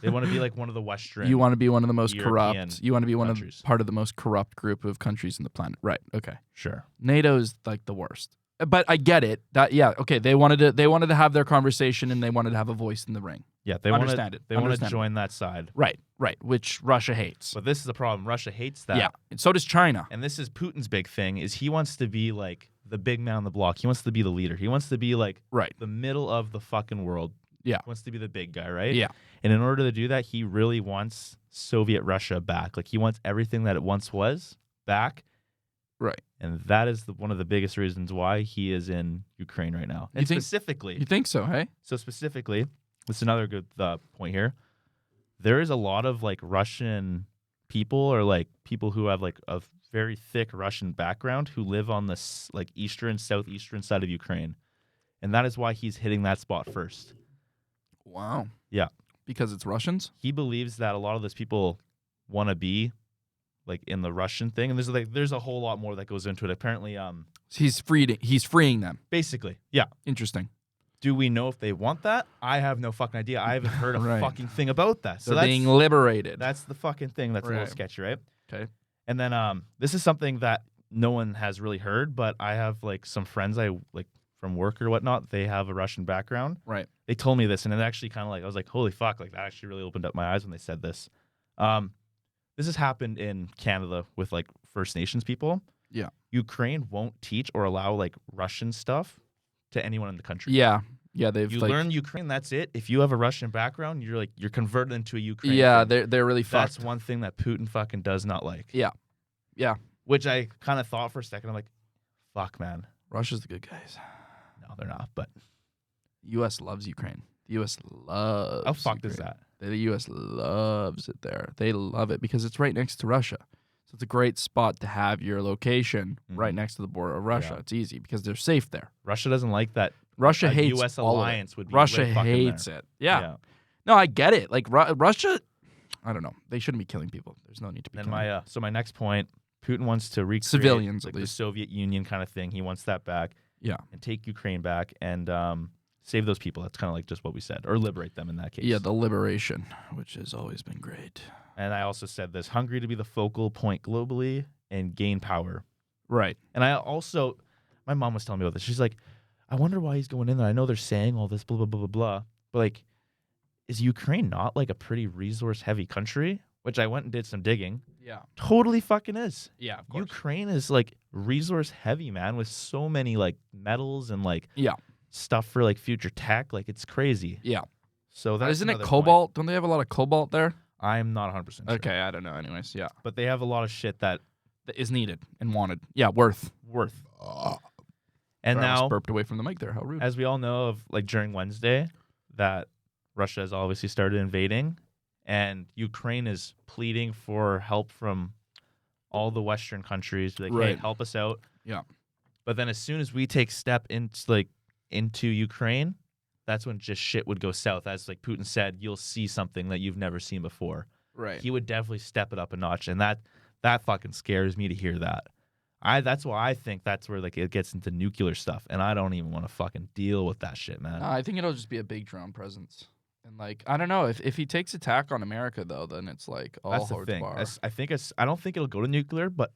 They want to be like one of the Western. You want to be one of the most European corrupt. You want to be countries. part of the most corrupt group of countries in the planet. Right. Okay. Sure. NATO is like the worst. But I get it. Okay. They wanted to have their conversation and they wanted to have a voice in the ring. Yeah, they want to join that side. Right. Which Russia hates. But this is the problem. Russia hates that. Yeah. And so does China. And this is Putin's big thing. Is he wants to be like the big man on the block. He wants to be the leader. He wants to be like the middle of the fucking world. Yeah. He wants to be the big guy, right? Yeah. And in order to do that, he really wants Soviet Russia back. Like he wants everything that it once was back. Right. And that is one of the biggest reasons why he is in Ukraine right now. And specifically. You think so, hey? So specifically, this is another good point here. There is a lot of like Russian people or like people who have like a very thick Russian background who live on this like southeastern side of Ukraine. And that is why he's hitting that spot first. Wow. Yeah. Because it's Russians? He believes that a lot of those people want to be like in the Russian thing. And there's a whole lot more that goes into it. Apparently, he's freeing them. Basically. Yeah. Interesting. Do we know if they want that? I have no fucking idea. I haven't heard a fucking thing about that. So they're being liberated. That's the fucking thing that's a little sketchy, right? Okay. And then this is something that no one has really heard, but I have like some friends I like from work or whatnot. They have a Russian background. Right. They told me this, and it actually kind of like I was like, holy fuck! Like that actually really opened up my eyes when they said this. This has happened in Canada with like First Nations people. Yeah. Ukraine won't teach or allow like Russian stuff to anyone in the country. Yeah. Yeah, you learn Ukraine, that's it. If you have a Russian background, you're converted into a Ukrainian. Yeah, they're really fucked. That's one thing that Putin fucking does not like. Yeah. Yeah. Which I kind of thought for a second. I'm like, fuck, man. Russia's the good guys. No, they're not, but U.S. loves Ukraine. The U.S. loves How fucked Ukraine. is that? The U.S. loves it there. They love it because it's right next to Russia. So it's a great spot to have your location right next to the border of Russia. Yeah. It's easy because they're safe there. Russia doesn't like that Russia hates U.S. all alliance of it. would be Russia right fucking hates there. it. Yeah. No, I get it. Like Russia, I don't know. They shouldn't be killing people. There's no need to be killing people. So my next point, Putin wants to recreate Civilians, like at least. the Soviet Union kind of thing. He wants that back. Yeah. And take Ukraine back and save those people. That's kind of like just what we said. Or liberate them in that case. Yeah, the liberation, which has always been great. And I also said this, Hungary to be the focal point globally and gain power. Right. And I also, my mom was telling me about this. She's like, I wonder why he's going in there. I know they're saying all this blah, blah, blah, blah, blah. But like, is Ukraine not like a pretty resource-heavy country? Which I went and did some digging. Yeah. Totally fucking is. Yeah, of course. Ukraine is like resource-heavy, man, with so many like metals and like stuff for like future tech. Like it's crazy. Yeah. So that's isn't it cobalt? Don't they have a lot of cobalt there? I'm not 100% sure. Okay, I don't know. Anyways, yeah. But they have a lot of shit that is needed and wanted. Yeah, worth. And now burped away from the mic there. How rude. As we all know of like during Wednesday that Russia has obviously started invading and Ukraine is pleading for help from all the Western countries. Like, hey, help us out. Yeah. But then as soon as we take step into Ukraine, that's when just shit would go south. As like Putin said, you'll see something that you've never seen before. Right. He would definitely step it up a notch. And that fucking scares me to hear that. That's why I think that's where like it gets into nuclear stuff, and I don't even want to fucking deal with that shit, man. I think it'll just be a big drone presence, and like I don't know if he takes attack on America though, then it's like all that's the holds thing. bar. I don't think it'll go to nuclear, but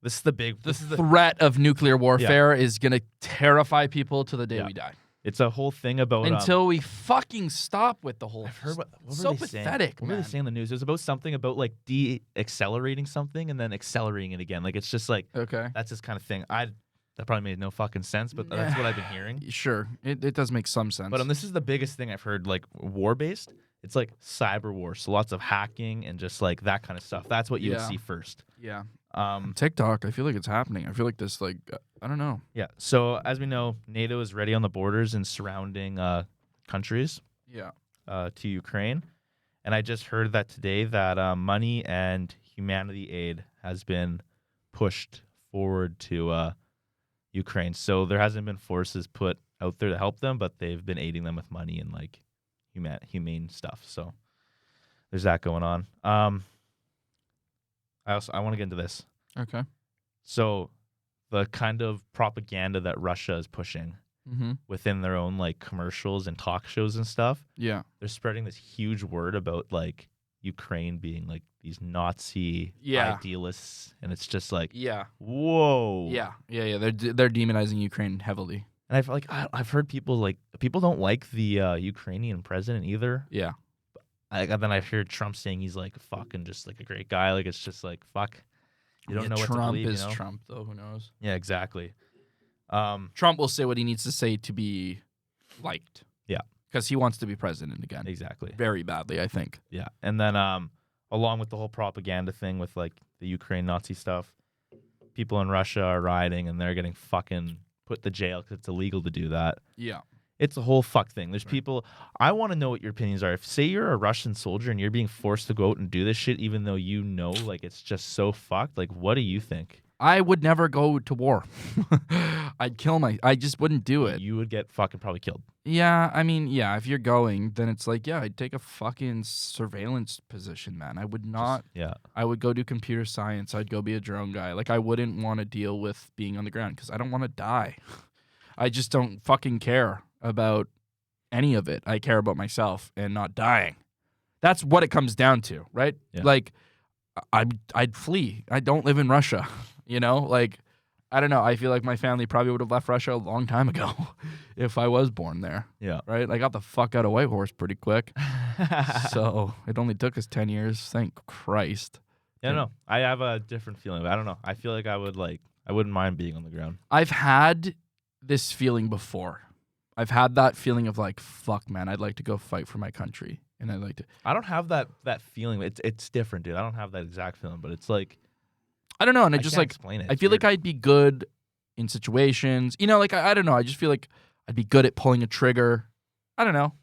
this is the threat of nuclear warfare is gonna terrify people to the day we die. It's a whole thing about until we fucking stop with the whole. I've heard what so were they pathetic. What were they saying in the news? It was about something about like de-accelerating something and then accelerating it again. Like it's just like that's this kind of thing. That probably made no fucking sense, but that's what I've been hearing. Sure, it does make some sense. But this is the biggest thing I've heard, like war based. It's like cyber war, so lots of hacking and just like that kind of stuff. That's what you would see first. Yeah. TikTok, I feel like it's happening. I feel like this, like, I don't know. Yeah. So as we know, NATO is ready on the borders and surrounding countries. Yeah. To Ukraine, and I just heard that today that money and humanity aid has been pushed forward to Ukraine. So there hasn't been forces put out there to help them, but they've been aiding them with money and like humane stuff. So there's that going on. I want to get into this. Okay. So the kind of propaganda that Russia is pushing within their own like commercials and talk shows and stuff. Yeah. They're spreading this huge word about like Ukraine being like these Nazi idealists, and it's just like whoa. Yeah. They're demonizing Ukraine heavily. And I've heard people don't like the Ukrainian president either. Yeah. Then I heard Trump saying he's like fucking just like a great guy. Like it's just like fuck. You don't know what to believe. Trump is Trump though. Who knows? Yeah, exactly. Trump will say what he needs to say to be liked. Yeah. Because he wants to be president again. Exactly. Very badly, I think. Yeah. And then along with the whole propaganda thing with like the Ukraine Nazi stuff, people in Russia are rioting and they're getting fucking put to jail because it's illegal to do that. Yeah. It's a whole fuck thing. There's people. I want to know what your opinions are. If say you're a Russian soldier and you're being forced to go out and do this shit, even though you know like it's just so fucked. Like, what do you think? I would never go to war. I'd kill I just wouldn't do it. You would get fucking probably killed. Yeah, I mean, yeah. If you're going, then it's like, yeah, I'd take a fucking surveillance position, man. I would not. I would go do computer science. I'd go be a drone guy. Like, I wouldn't want to deal with being on the ground because I don't want to die. I just don't fucking care about any of it. I care about myself and not dying. That's what it comes down to, right? Yeah. Like, I'd flee. I don't live in Russia, you know? Like, I don't know. I feel like my family probably would have left Russia a long time ago if I was born there. Yeah. Right? I got the fuck out of Whitehorse pretty quick. So it only took us 10 years. Thank Christ. Yeah, no. I have a different feeling. I don't know. I feel like I wouldn't mind being on the ground. I've had this feeling before. I've had that feeling of like, fuck, man, I'd like to go fight for my country. And I'd like to. I don't have that feeling. It's different, dude. I don't have that exact feeling, but it's like. I don't know. And I just can't like, explain it. I feel like I'd be good in situations. You know, like, I don't know. I just feel like I'd be good at pulling a trigger. I don't know.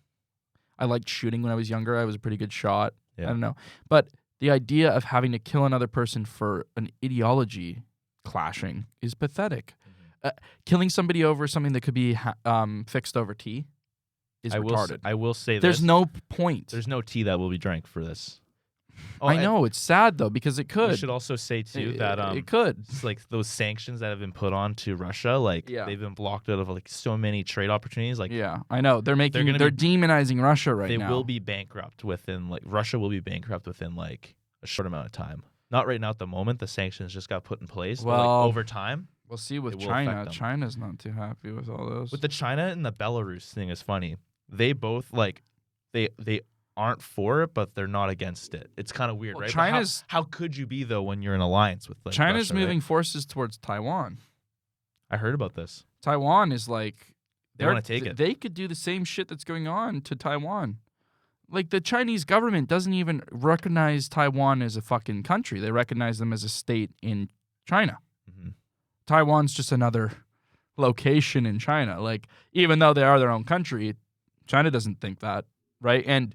I liked shooting when I was younger. I was a pretty good shot. Yeah. I don't know. But the idea of having to kill another person for an ideology clashing is pathetic. killing somebody over something that could be fixed over tea is retarded. I will say there's no point. There's no tea that will be drank for this. Oh, I know it's sad though because it could. You should also say too that it could. It's like those sanctions that have been put on to Russia, like they've been blocked out of like so many trade opportunities. Like I know they're demonizing Russia right now. They will be bankrupt within Russia will be bankrupt within like a short amount of time. Not right now at the moment. The sanctions just got put in place. Well, but like over time, we'll see with China. China's not too happy with all those. With the China and the Belarus thing is funny. They both they aren't for it, but they're not against it. It's kind of weird, right? China's how could you be though when you're in alliance with China's Russia, moving forces towards Taiwan. I heard about this. Taiwan is like they want to take it. They could do the same shit that's going on to Taiwan. Like the Chinese government doesn't even recognize Taiwan as a fucking country. They recognize them as a state in China. Mm-hmm. Taiwan's just another location in China. Like even though they are their own country, China doesn't think that, right? And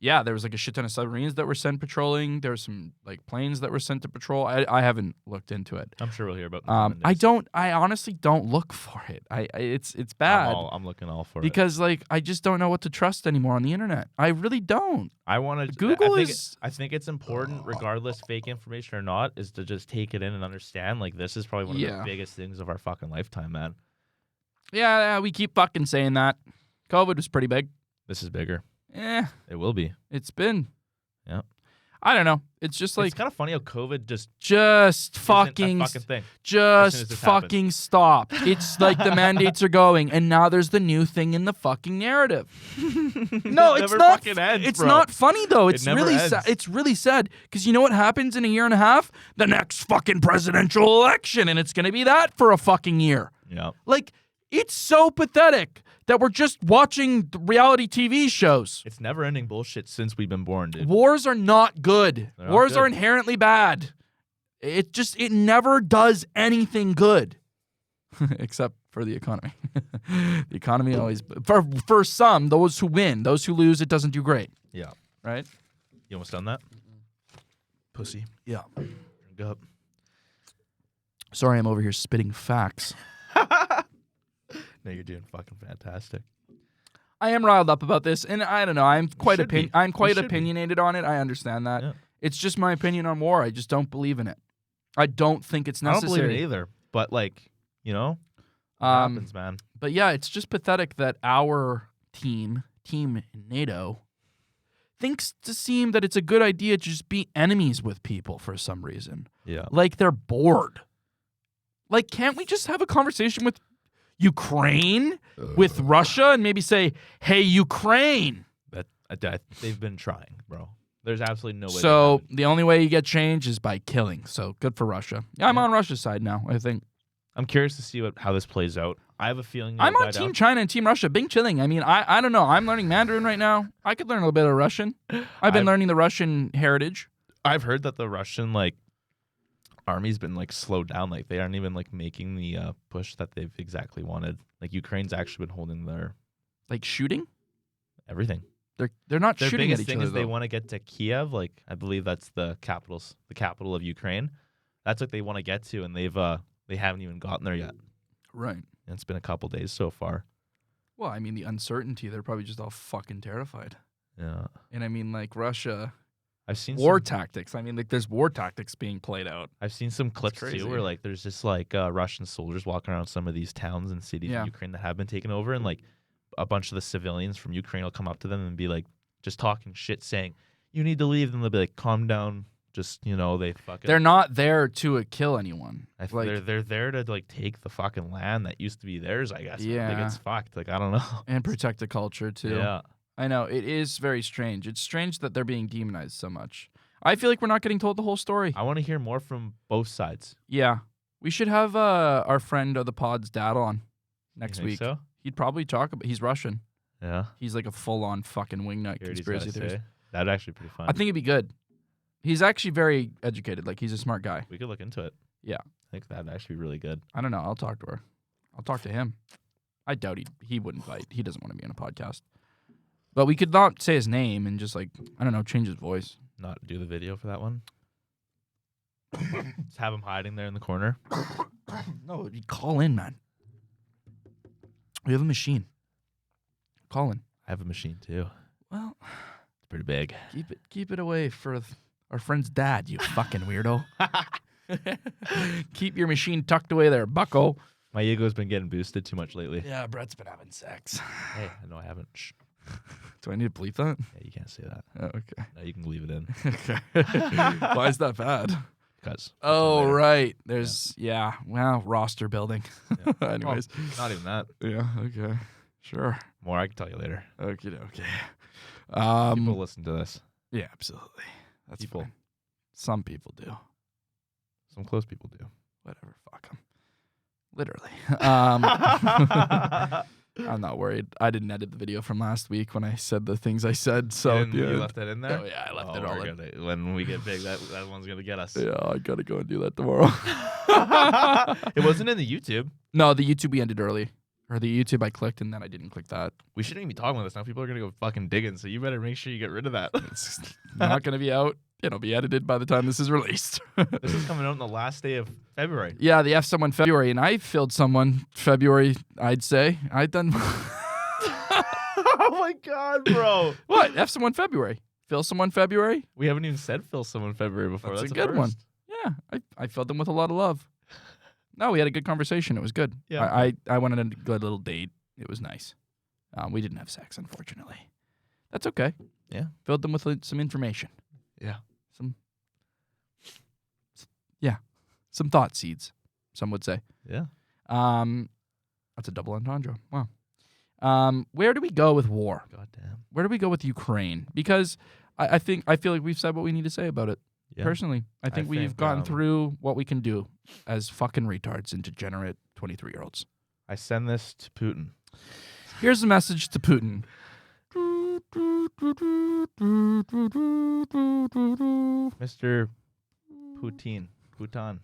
yeah, there was like a shit ton of submarines that were sent patrolling. There were some like planes that were sent to patrol. I haven't looked into it. I'm sure we'll hear about. I honestly don't look for it. It's bad. I'm looking all for it because like I just don't know what to trust anymore on the internet. I really don't. I want to. Google I think it's important, regardless fake information or not, is to just take it in and understand. Like this is probably one of the biggest things of our fucking lifetime, man. Yeah, we keep fucking saying that. COVID was pretty big. This is bigger. It will be. It's been. Yeah. I don't know. It's just like it's kind of funny how COVID just fucking thing. Just fucking stop. It's like the mandates are going, and now there's the new thing in the fucking narrative. No, it's not. It's not funny though. It's really sad. It's really sad because you know what happens in a year and a half? The next fucking presidential election, and it's gonna be that for a fucking year. Yeah. Like it's so pathetic that we're just watching reality TV shows. It's never-ending bullshit since we've been born, dude. Wars are not good. Wars are inherently bad. It never does anything good. Except for the economy. The economy always... For some, those who win. Those who lose, it doesn't do great. Yeah. Right? You almost done that? Pussy. Yeah. Drink up. Sorry, I'm over here spitting facts. No, you're doing fucking fantastic. I am riled up about this, and I don't know. I'm quite opinionated on it. I understand that. Yeah. It's just my opinion on war. I just don't believe in it. I don't think it's necessary. I don't believe in it either. But like, you know, it happens, man. But yeah, it's just pathetic that our team NATO, thinks to seem that it's a good idea to just be enemies with people for some reason. Yeah. Like they're bored. Like, can't we just have a conversation with Ukraine, with Russia, and maybe say, hey, Ukraine. They've been trying, bro. There's absolutely no way. So the only way you get change is by killing. So good for Russia. Yeah, I'm on Russia's side now, I think. I'm curious to see how this plays out. I have a feeling I'm on Team China and Team Russia. Bing chilling. I mean, I don't know. I'm learning Mandarin right now. I could learn a little bit of Russian. I've been learning the Russian heritage. I've heard that the Russian army's been slowed down. Like they aren't even making the push that they've exactly wanted. Like Ukraine's actually been holding their shooting everything. They're not their shooting at each other. Their biggest thing is though. they want to get to Kiev. I believe that's the capital of Ukraine. That's what they want to get to, and they haven't even gotten there yet. Right. And it's been a couple days so far. Well, I mean the uncertainty. They're probably just all fucking terrified. Yeah. And I mean Russia. I've seen war tactics. I mean, there's war tactics being played out. I've seen some clips too where there's just Russian soldiers walking around some of these towns and cities in Ukraine that have been taken over, and a bunch of the civilians from Ukraine will come up to them and be just talking shit, saying you need to leave. Then they'll be calm down. Just they fucking. They're not there to kill anyone. They're there to take the fucking land that used to be theirs. I guess. Yeah. It's fucked. I don't know. And protect the culture too. Yeah. I know. It is very strange. It's strange that they're being demonized so much. I feel like we're not getting told the whole story. I want to hear more from both sides. Yeah. We should have our friend of the pod's dad on next week. So? He'd probably talk about... He's Russian. Yeah. He's a full-on fucking wingnut conspiracy theorist. That'd actually be pretty fun. I think it'd be good. He's actually very educated. He's a smart guy. We could look into it. Yeah. I think that'd actually be really good. I don't know. I'll talk to her. I'll talk to him. I doubt he wouldn't bite. He doesn't want to be on a podcast. But we could not say his name and just I don't know, change his voice. Not do the video for that one. Just have him hiding there in the corner. No, call in, man. We have a machine. Colin. I have a machine too. Well, it's pretty big. Keep it away for our friend's dad, you fucking weirdo. Keep your machine tucked away there, bucko. My ego's been getting boosted too much lately. Yeah, Brett's been having sex. Hey, no, I haven't. Shh. Do I need to bleep that? Yeah, you can't say that. Oh, okay. No, you can leave it in. Okay. Why is that bad? Because. Oh, right. There's, well, roster building. Yeah. Anyways. Well, not even that. Yeah, okay. Sure. More I can tell you later. Okay. People listen to this. Yeah, absolutely. That's people. Fine. Some people do. Some close people do. Whatever. Fuck them. Literally. I'm not worried. I didn't edit the video from last week when I said the things I said. So you left that in there? Oh, yeah, I left it all in. When we get big, that one's going to get us. Yeah, I got to go and do that tomorrow. It wasn't in the YouTube. No, the YouTube we ended early. Or the YouTube I clicked and then I didn't click that. We shouldn't even be talking about this now. People are going to go fucking digging, so you better make sure you get rid of that. It's not going to be out. It'll be edited by the time this is released. This is coming out on the last day of February. Yeah, the FSomeoneFebruary, and I filled someone February, I'd say. I'd done... Oh my God, bro. What? FSomeoneFebruary. Fill someone February? We haven't even said fill someone February before. That's a good one. Yeah, I filled them with a lot of love. No, we had a good conversation. It was good. Yeah. I went on a good little date. It was nice. We didn't have sex, unfortunately. That's okay. Yeah. Filled them with some information. Yeah. Some thought seeds, some would say. Yeah. That's a double entendre. Wow. Where do we go with war? Goddamn. Where do we go with Ukraine? Because I feel like we've said what we need to say about it. Yeah. Personally, I think we've gotten through what we can do as fucking retards and degenerate 23-year-olds. I send this to Putin. Here's a message to Putin. Mr. Putin.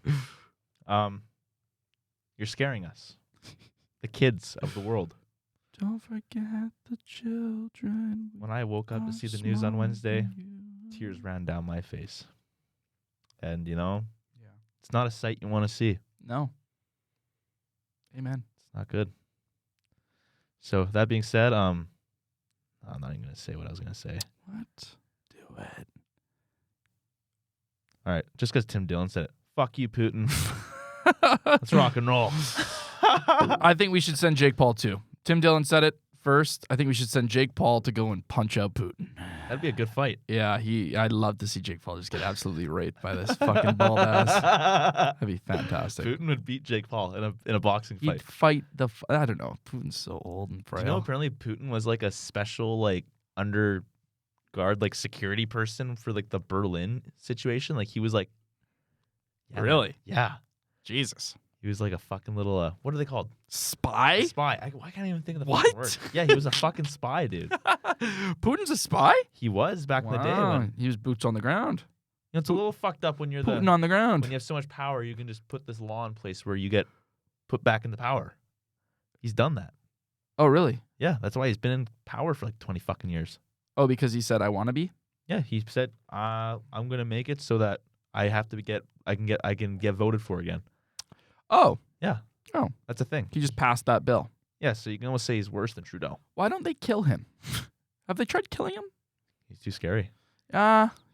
You're scaring us. The kids of the world. Don't forget the children. When I woke up to see the news on Wednesday, tears ran down my face. And, it's not a sight you want to see. No. Amen. It's not good. So, that being said, I'm not even going to say what I was going to say. What? Do it. All right. Just because Tim Dillon said it. Fuck you, Putin. Let's rock and roll. I think we should send Jake Paul, too. Tim Dillon said it first. I think we should send Jake Paul to go and punch out Putin. That'd be a good fight. Yeah, I'd love to see Jake Paul just get absolutely raped by this fucking bald ass. That'd be fantastic. Putin would beat Jake Paul in a boxing fight. He'd fight I don't know. Putin's so old and frail. Do you know apparently Putin was like a special under guard security person for the Berlin situation? He was really? Yeah. Jesus. He was like a fucking little what are they called? Spy? A spy. I can't even think of the fucking word. Yeah, he was a fucking spy, dude. Putin's a spy? He was back in the day when he was boots on the ground. It's a little fucked up when you're Putin on the ground. When you have so much power, you can just put this law in place where you get put back into power. He's done that. Oh, really? Yeah, that's why he's been in power for 20 fucking years. Oh, because he said I want to be? Yeah, he said I'm going to make it so that I can get voted for again. Oh. Yeah. Oh. That's a thing. He just passed that bill. Yeah, so you can almost say he's worse than Trudeau. Why don't they kill him? Have they tried killing him? He's too scary.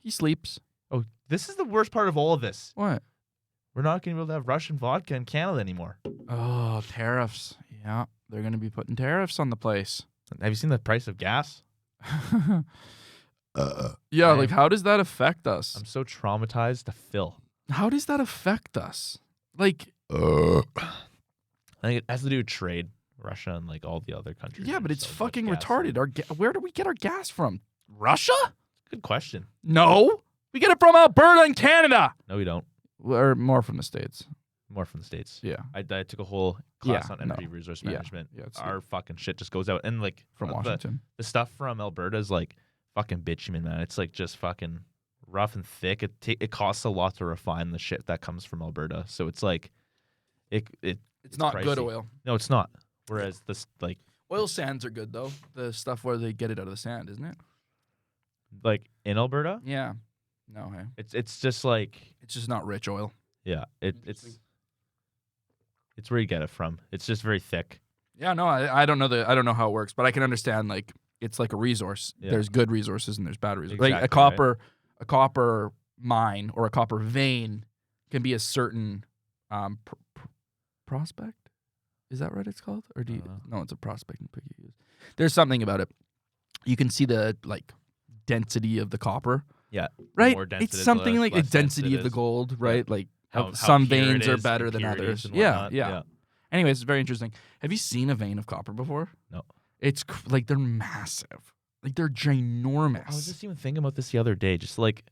He sleeps. Oh, this is the worst part of all of this. What? We're not going to be able to have Russian vodka in Canada anymore. Oh, tariffs. Yeah, they're going to be putting tariffs on the place. Have you seen the price of gas? Yeah, how does that affect us? I'm so traumatized to fill. How does that affect us? I think it has to do with trade, Russia and all the other countries. Yeah, but it's fucking retarded. Where do we get our gas from? Russia? Good question. No, we get it from Alberta and Canada. No, we don't. Or more from the States. More from the States. Yeah. I took a whole class on energy resource management. Yeah, our fucking shit just goes out. And from Washington. The stuff from Alberta is fucking bitumen, man. It's just fucking rough and thick. It costs a lot to refine the shit that comes from Alberta. So it's it's not pricey. Good oil. No, it's not. Whereas this oil sands are good though. The stuff where they get it out of the sand, isn't it? In Alberta? Yeah. No, hey. It's just it's just not rich oil. Yeah, it's where you get it from. It's just very thick. Yeah, no, I don't know I don't know how it works, but I can understand like it's like a resource. Yeah. There's good resources and there's bad resources. Exactly, like a copper mine or a copper vein can be a certain prospect. Is that what it's called? Or do you? No, it's a prospect. There's something about it. You can see the like density of the copper. Yeah. Right. It's something like the density of the gold. Right. Yeah. Like how some veins are better than others. Yeah. Anyways, it's very interesting. Have you seen a vein of copper before? No. It's like they're massive. Like they're ginormous. I was just even thinking about this the other day. Just like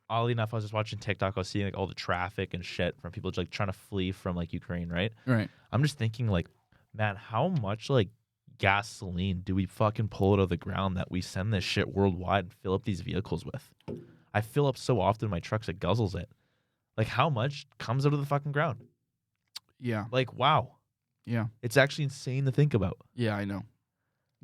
oddly enough, I was just watching TikTok. I was seeing like all the traffic and shit from people like trying to flee from like Ukraine, right? Right. I'm just thinking like, man, how much like gasoline do we fucking pull out of the ground that we send this shit worldwide and fill up these vehicles with? I fill up so often my trucks it guzzles it. Like how much comes out of the fucking ground? Yeah. Like wow. Yeah. It's actually insane to think about. Yeah, I know.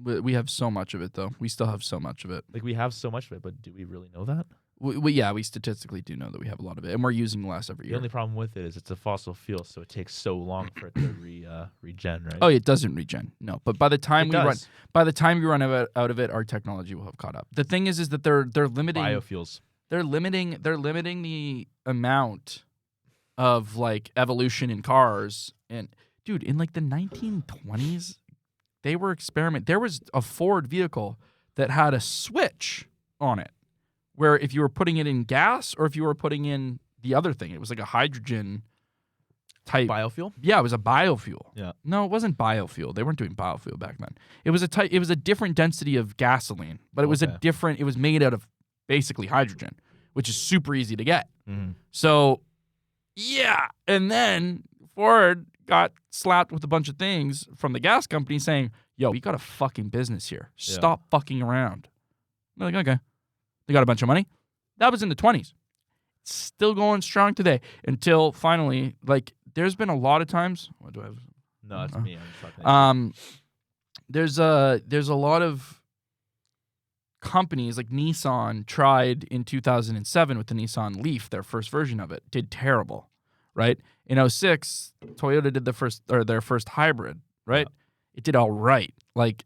We have so much of it though. We still have so much of it. Like we have so much of it, but do we really know that? We statistically do know that we have a lot of it, and we're using less every year. The only problem with it is it's a fossil fuel, so it takes so long for it to regen, right? Oh, it doesn't regen, no. But by the time we run out of it, our technology will have caught up. The thing is that they're limiting biofuels. They're limiting the amount of like evolution in cars. And dude, in like the 1920s, they were There was a Ford vehicle that had a switch on it, where if you were putting it in gas or if you were putting in the other thing, it was like a hydrogen type biofuel. Yeah, it was a biofuel. Yeah. No, it wasn't biofuel. They weren't doing biofuel back then. It was a different density of gasoline, but it was it was made out of basically hydrogen, which is super easy to get. Mm-hmm. So, yeah, and then Ford got slapped with a bunch of things from the gas company saying, "Yo, we got a fucking business here. Stop fucking around." They're like, "Okay." They got a bunch of money. That was in the 20s. It's still going strong today until finally, like, there's been a lot of times. What do I have? No, it's me. I'm there's a lot of companies like Nissan tried in 2007 with the Nissan Leaf, their first version of it, did terrible, right? In 2006, Toyota did their first hybrid, right? Yeah. It did all right. Like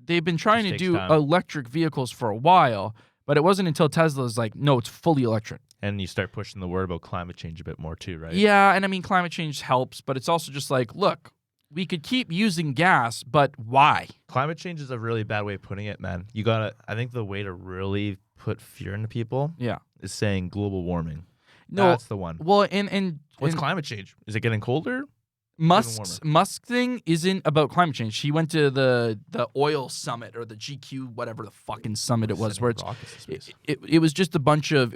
they've been trying to do electric vehicles for a while. But it wasn't until Tesla's like, no, it's fully electric. And you start pushing the word about climate change a bit more too, right? Yeah, and I mean, climate change helps, but it's also just like, look, we could keep using gas, but why? Climate change is a really bad way of putting it, man. I think the way to really put fear into people is saying global warming. No, that's the one. Well, and what's climate change? Is it getting colder? Musk's thing isn't about climate change. He went to the oil summit or the GQ, whatever the fucking summit it was, where it was just a bunch of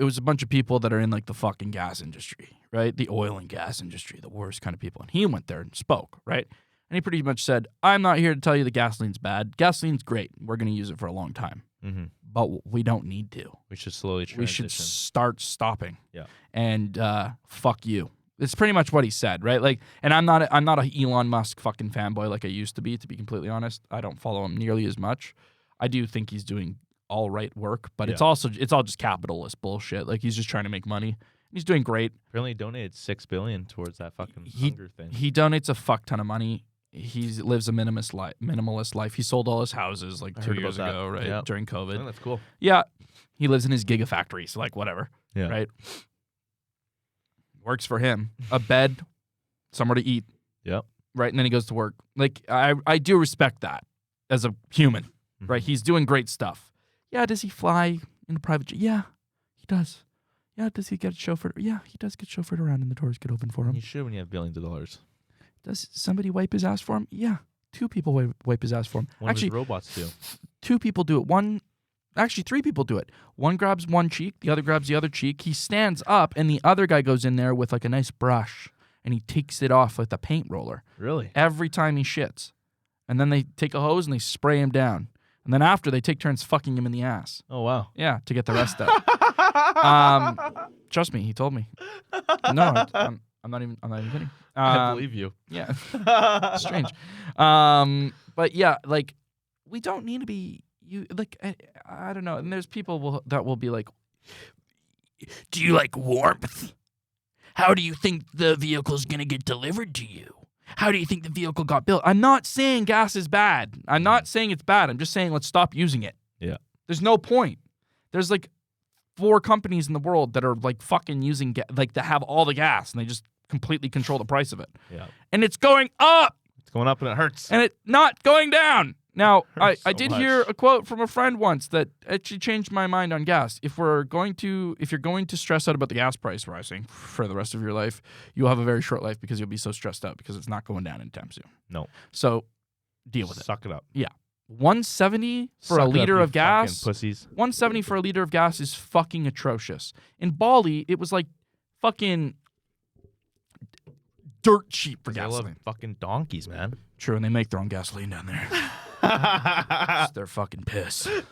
people that are in like the fucking gas industry, right? The oil and gas industry, the worst kind of people. And he went there and spoke, right? And he pretty much said, "I'm not here to tell you that gasoline's bad. Gasoline's great. We're going to use it for a long time, but we don't need to. We should slowly transition. We should start stopping. Yeah, and fuck you." It's pretty much what he said, right? Like, and I'm not a Elon Musk fucking fanboy like I used to be completely honest. I don't follow him nearly as much. I do think he's doing all right work, but it's all just capitalist bullshit. Like he's just trying to make money. He's doing great. Apparently, he donated $6 billion towards that fucking hunger thing. He donates a fuck ton of money. He lives a minimalist life. He sold all his houses like 2 years ago, right? Yep. During COVID. I think that's cool. Yeah, he lives in his gigafactory, so like whatever, right? Works for him. A bed, somewhere to eat. Yep. Right, and then he goes to work. Like I do respect that as a human, right? He's doing great stuff. Yeah, does he fly in a private jet? Yeah, he does. Yeah, does he get chauffeured? Yeah, he does get chauffeured around and the doors get open for him. You should when you have billions of dollars. Does somebody wipe his ass for him? Yeah, 2 people wipe his ass for him. Actually, robots do. 2 people do it. Actually, 3 people do it. One grabs one cheek, the other grabs the other cheek. He stands up, and the other guy goes in there with like a nice brush, and he takes it off with a paint roller. Really? Every time he shits. And then they take a hose and they spray him down. And then after, they take turns fucking him in the ass. Oh, wow. Yeah, to get the rest out. Trust me, he told me. No, I'm not even kidding. I believe you. Yeah. Strange. But yeah, like, we don't need to be... I don't know. And there's people that will be like, "Do you like warmth? How do you think the vehicle's going to get delivered to you? How do you think the vehicle got built? I'm not saying gas is bad. I'm not saying it's bad. I'm just saying let's stop using it. Yeah. There's no point. There's like 4 companies in the world that are like fucking using that have all the gas, and they just completely control the price of it. Yeah. And it's going up. It's going up and it hurts. And it's not going down. Now, I did much. hear a quote from a friend once that actually changed my mind on gas. If you're going to stress out about the gas price rising for the rest of your life, you'll have a very short life because you'll be so stressed out because it's not going down anytime soon. No. So deal with it. Suck it up. Yeah. 170 for Suck a liter of gas. Pussies. 170 for a liter of gas is fucking atrocious. In Bali, it was like fucking dirt cheap for gasoline. They love fucking donkeys, man. True, and they make their own gasoline down there. It's their fucking piss. Ain't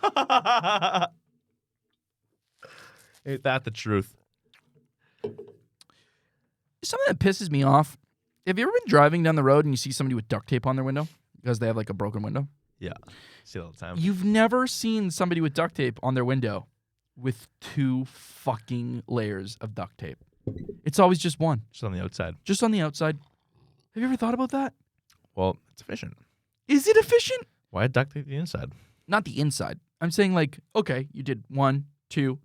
that the truth? Something that pisses me off. Have you ever been driving down the road and you see somebody with duct tape on their window because they have like a broken window? Yeah. See it all the time. You've never seen somebody with duct tape on their window with 2 fucking layers of duct tape. It's always just one. Just on the outside. Just on the outside. Have you ever thought about that? Well, it's efficient. Is it efficient? Why duct tape the inside? Not the inside. I'm saying like, okay, you did 1, 2,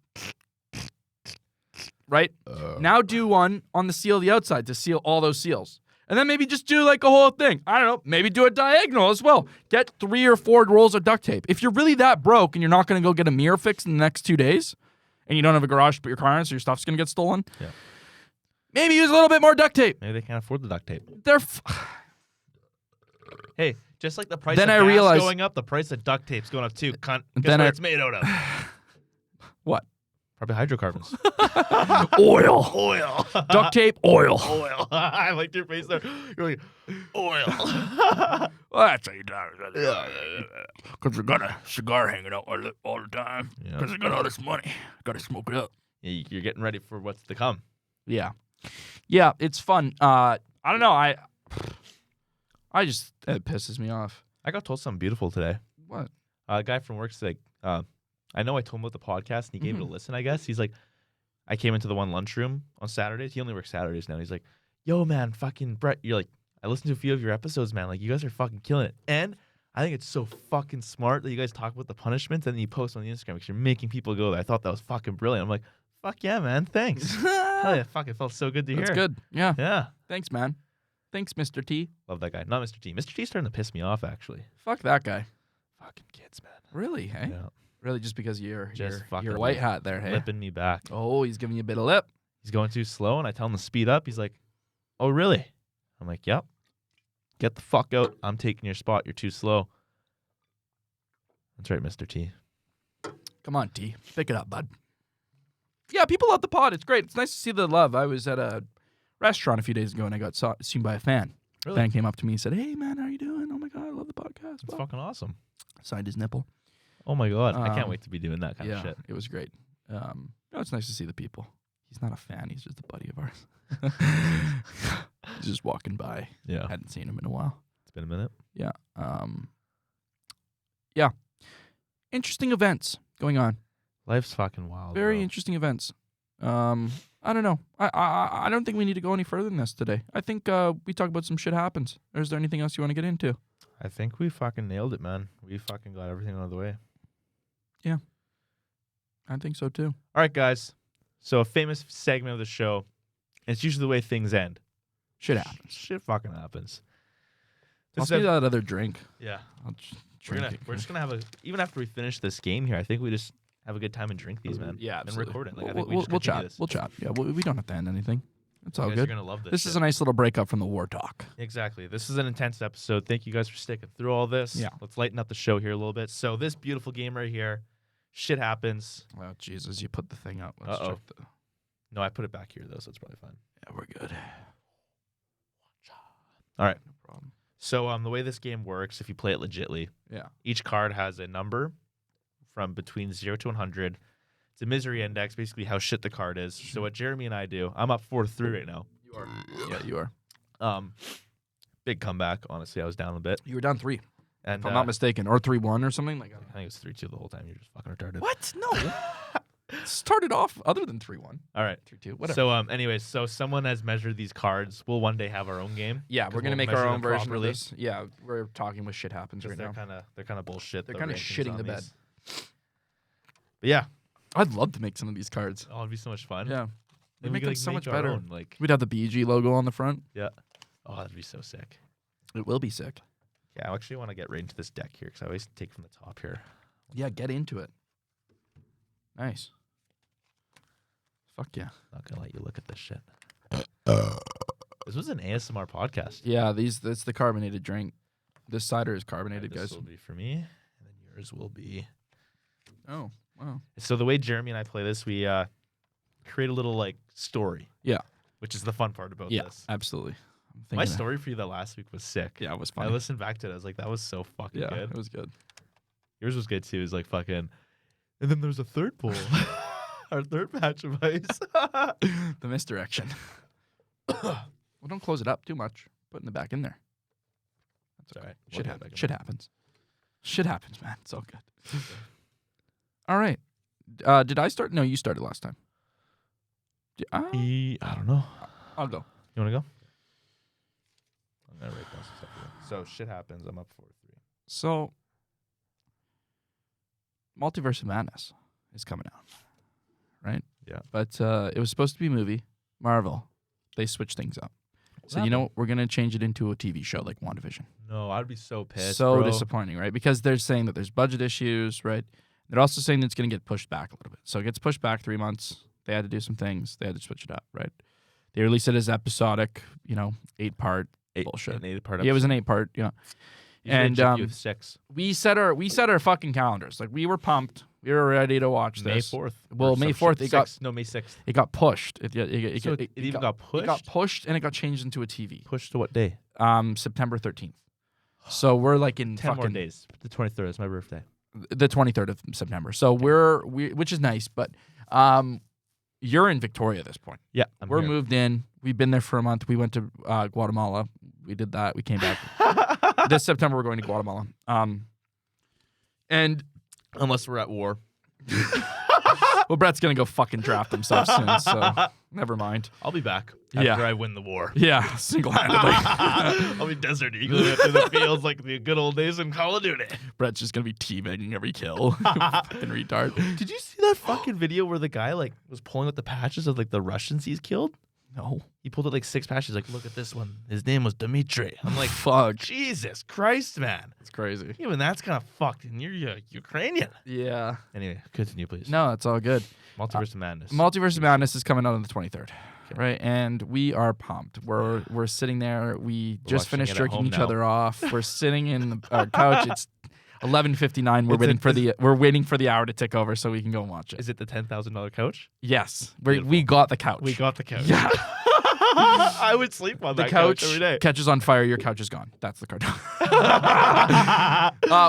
right? Now do one on the seal of the outside to seal all those seals. And then maybe just do like a whole thing. I don't know. Maybe do a diagonal as well. Get 3 or 4 rolls of duct tape. If you're really that broke and you're not going to go get a mirror fixed in the next 2 days and you don't have a garage to put your car in so your stuff's going to get stolen, maybe use a little bit more duct tape. Maybe they can't afford the duct tape. Hey, just like the price of gas going up, the price of duct tape's going up too. Cunt. Guess what it's made out of? What? Probably hydrocarbons. Oil. Duct tape, oil. I liked your face there. You're like, oil. Well, that's how you die. Because we got a cigar hanging out my lip all the time. Because I got all this money. Got to smoke it up. Yeah, you're getting ready for what's to come. Yeah. Yeah, it's fun. I don't know. It pisses me off. I got told something beautiful today. What? A guy from work's like, I know I told him about the podcast, and he gave it a listen, I guess. He's like, I came into the one lunchroom on Saturdays. He only works Saturdays now. He's like, yo, man, fucking Brett, you're like, I listened to a few of your episodes, man. Like, you guys are fucking killing it. And I think it's so fucking smart that you guys talk about the punishments and then you post on the Instagram because you're making people go there. I thought that was fucking brilliant. I'm like, fuck yeah, man. Thanks. Hell yeah, fuck, it felt so good to hear. That's good. Yeah. Yeah. Thanks, man. Thanks, Mr. T. Love that guy. Not Mr. T. Mr. T's starting to piss me off, actually. Fuck that guy. Fucking kids, man. Really, hey? Yeah. Really, just because you're fucking white hat there, hey? Lipping me back. Oh, he's giving you a bit of lip. He's going too slow, and I tell him to speed up. He's like, oh, really? I'm like, yep. Get the fuck out. I'm taking your spot. You're too slow. That's right, Mr. T. Come on, T. Pick it up, bud. Yeah, people love the pod. It's great. It's nice to see the love. I was at a restaurant a few days ago, and I got seen by a fan. Really? Fan came up to me and said, hey, man, how you doing? Oh, my God, I love the podcast. It's fucking awesome. Signed his nipple. Oh, my God. I can't wait to be doing that kind of shit. It was great. It's nice to see the people. He's not a fan. He's just a buddy of ours. He's just walking by. Yeah. Hadn't seen him in a while. It's been a minute. Yeah. Yeah. Interesting events going on. Life's fucking wild. Very interesting events. I don't know. I don't think we need to go any further than this today. I think we talk about some shit happens. Or is there anything else you want to get into? I think we fucking nailed it, man. We fucking got everything out of the way. Yeah. I think so, too. All right, guys. So a famous segment of the show, and it's usually the way things end. Shit happens. Shit fucking happens. I'll see that other drink. Yeah. I'll drink We're just going to have even after we finish this game here, I think we just have a good time and drink these, man. Yeah, absolutely. And record it. Like, I think we'll chat. This. We'll chat. Yeah, we don't have to end anything. It's all good. You're going to love this. This is a nice little breakup from the war talk. Exactly. This is an intense episode. Thank you guys for sticking through all this. Yeah. Let's lighten up the show here a little bit. So this beautiful game right here, shit happens. Oh, Jesus, you put the thing out. Let's check the... No, I put it back here, though, so it's probably fine. Yeah, we're good. All right. No problem. So the way this game works, if you play it legitly, each card has a number from between 0 to 100. It's a misery index, basically how shit the card is. So what Jeremy and I do, I'm up 4-3 right now. You are. Yeah, you are. Big comeback, honestly. I was down a bit. You were down 3. And if I'm not mistaken. Or 3-1 or something. I think it was 3-2 the whole time. You're just fucking retarded. What? No. Started off other than 3-1. All right. 3-2. Whatever. So, anyways, so someone has measured these cards. We'll one day have our own game. Yeah, we're gonna make our own version of this. Yeah, we're talking with shit happens right now. They're kind of bullshit. They're kind of shitting the bed. But yeah, I'd love to make some of these cards. Oh, it'd be so much fun. Yeah, they make them so much better. Own, like we'd have the BG logo on the front. Yeah. Oh, that'd be so sick. It will be sick. Yeah, I actually want to get right into this deck here because I always take from the top here. Yeah, get into it. Nice. Fuck yeah. Not gonna let you look at this shit. This was an ASMR podcast. Yeah, that's the carbonated drink. This cider is carbonated, guys. This will be for me, and then yours will be. Oh, wow. So the way Jeremy and I play this, we create a little like story. Yeah. Which is the fun part about this. Yeah, absolutely. My story for you that last week was sick. Yeah, it was fun. I listened back to it. I was like, that was so fucking good. Yeah, it was good. Yours was good too. It was like fucking. And then there's a third bowl. Our third batch of ice. The misdirection. Well, don't close it up too much. Putting it back in there. That's all right. Shit happens. Shit happens. Shit happens, man. It's all good. All right. Did I start? No, you started last time. I don't know. I'll go. You want to go? I'm going to write down some stuff here. So, shit happens. I'm up 4-3. So, Multiverse of Madness is coming out. Right? Yeah. But it was supposed to be a movie. Marvel. They switched things up. So, you know what? We're going to change it into a TV show like WandaVision. No, I'd be so pissed. So disappointing, right? Because they're saying that there's budget issues, right? They're also saying that it's going to get pushed back a little bit. So it gets pushed back 3 months. They had to do some things. They had to switch it up, right? They released it as episodic, 8-part bullshit. An 8-part. Yeah, it was an 8-part. Yeah. And 6. we set our fucking calendars. Like we were pumped. We were ready to watch this. May 4th. Well, May 4th. May 6th. It got pushed. It even got pushed. It got pushed and it got changed into a TV. Pushed to what day? September 13th. So we're like in 10 more days. The 23rd is my birthday. The 23rd of September. So we which is nice, but you're in Victoria at this point. Yeah, we're here. Moved in. We've been there for a month. We went to Guatemala. We did that. We came back. This September we're going to Guatemala. And unless we're at war. Well, Brett's gonna go fucking draft himself soon, so never mind. I'll be back after I win the war. Yeah, single-handedly. I'll be Desert Eagle through the fields like the good old days in Call of Duty. Brett's just gonna be teabagging every kill. Fucking retard. Did you see that fucking video where the guy was pulling out the patches of the Russians he's killed? No. He pulled out 6 patches. Like, look at this one. His name was Dmitri. I'm like, fuck. Jesus Christ, man. It's crazy. Even that's kind of fucked, and you're Ukrainian. Yeah. Anyway, continue, please. No, it's all good. Multiverse of Madness. Multiverse of Madness is coming out on the 23rd. Okay. Right? And we are pumped. We're sitting there. We just finished jerking each other off. We're sitting in the couch. It's 11:59. We're waiting for the hour to tick over so we can go and watch it. Is it the $10,000 couch? Yes. We got the couch. We got the couch. Yeah. I would sleep on that couch every day. Catches on fire, your couch is gone. That's the card.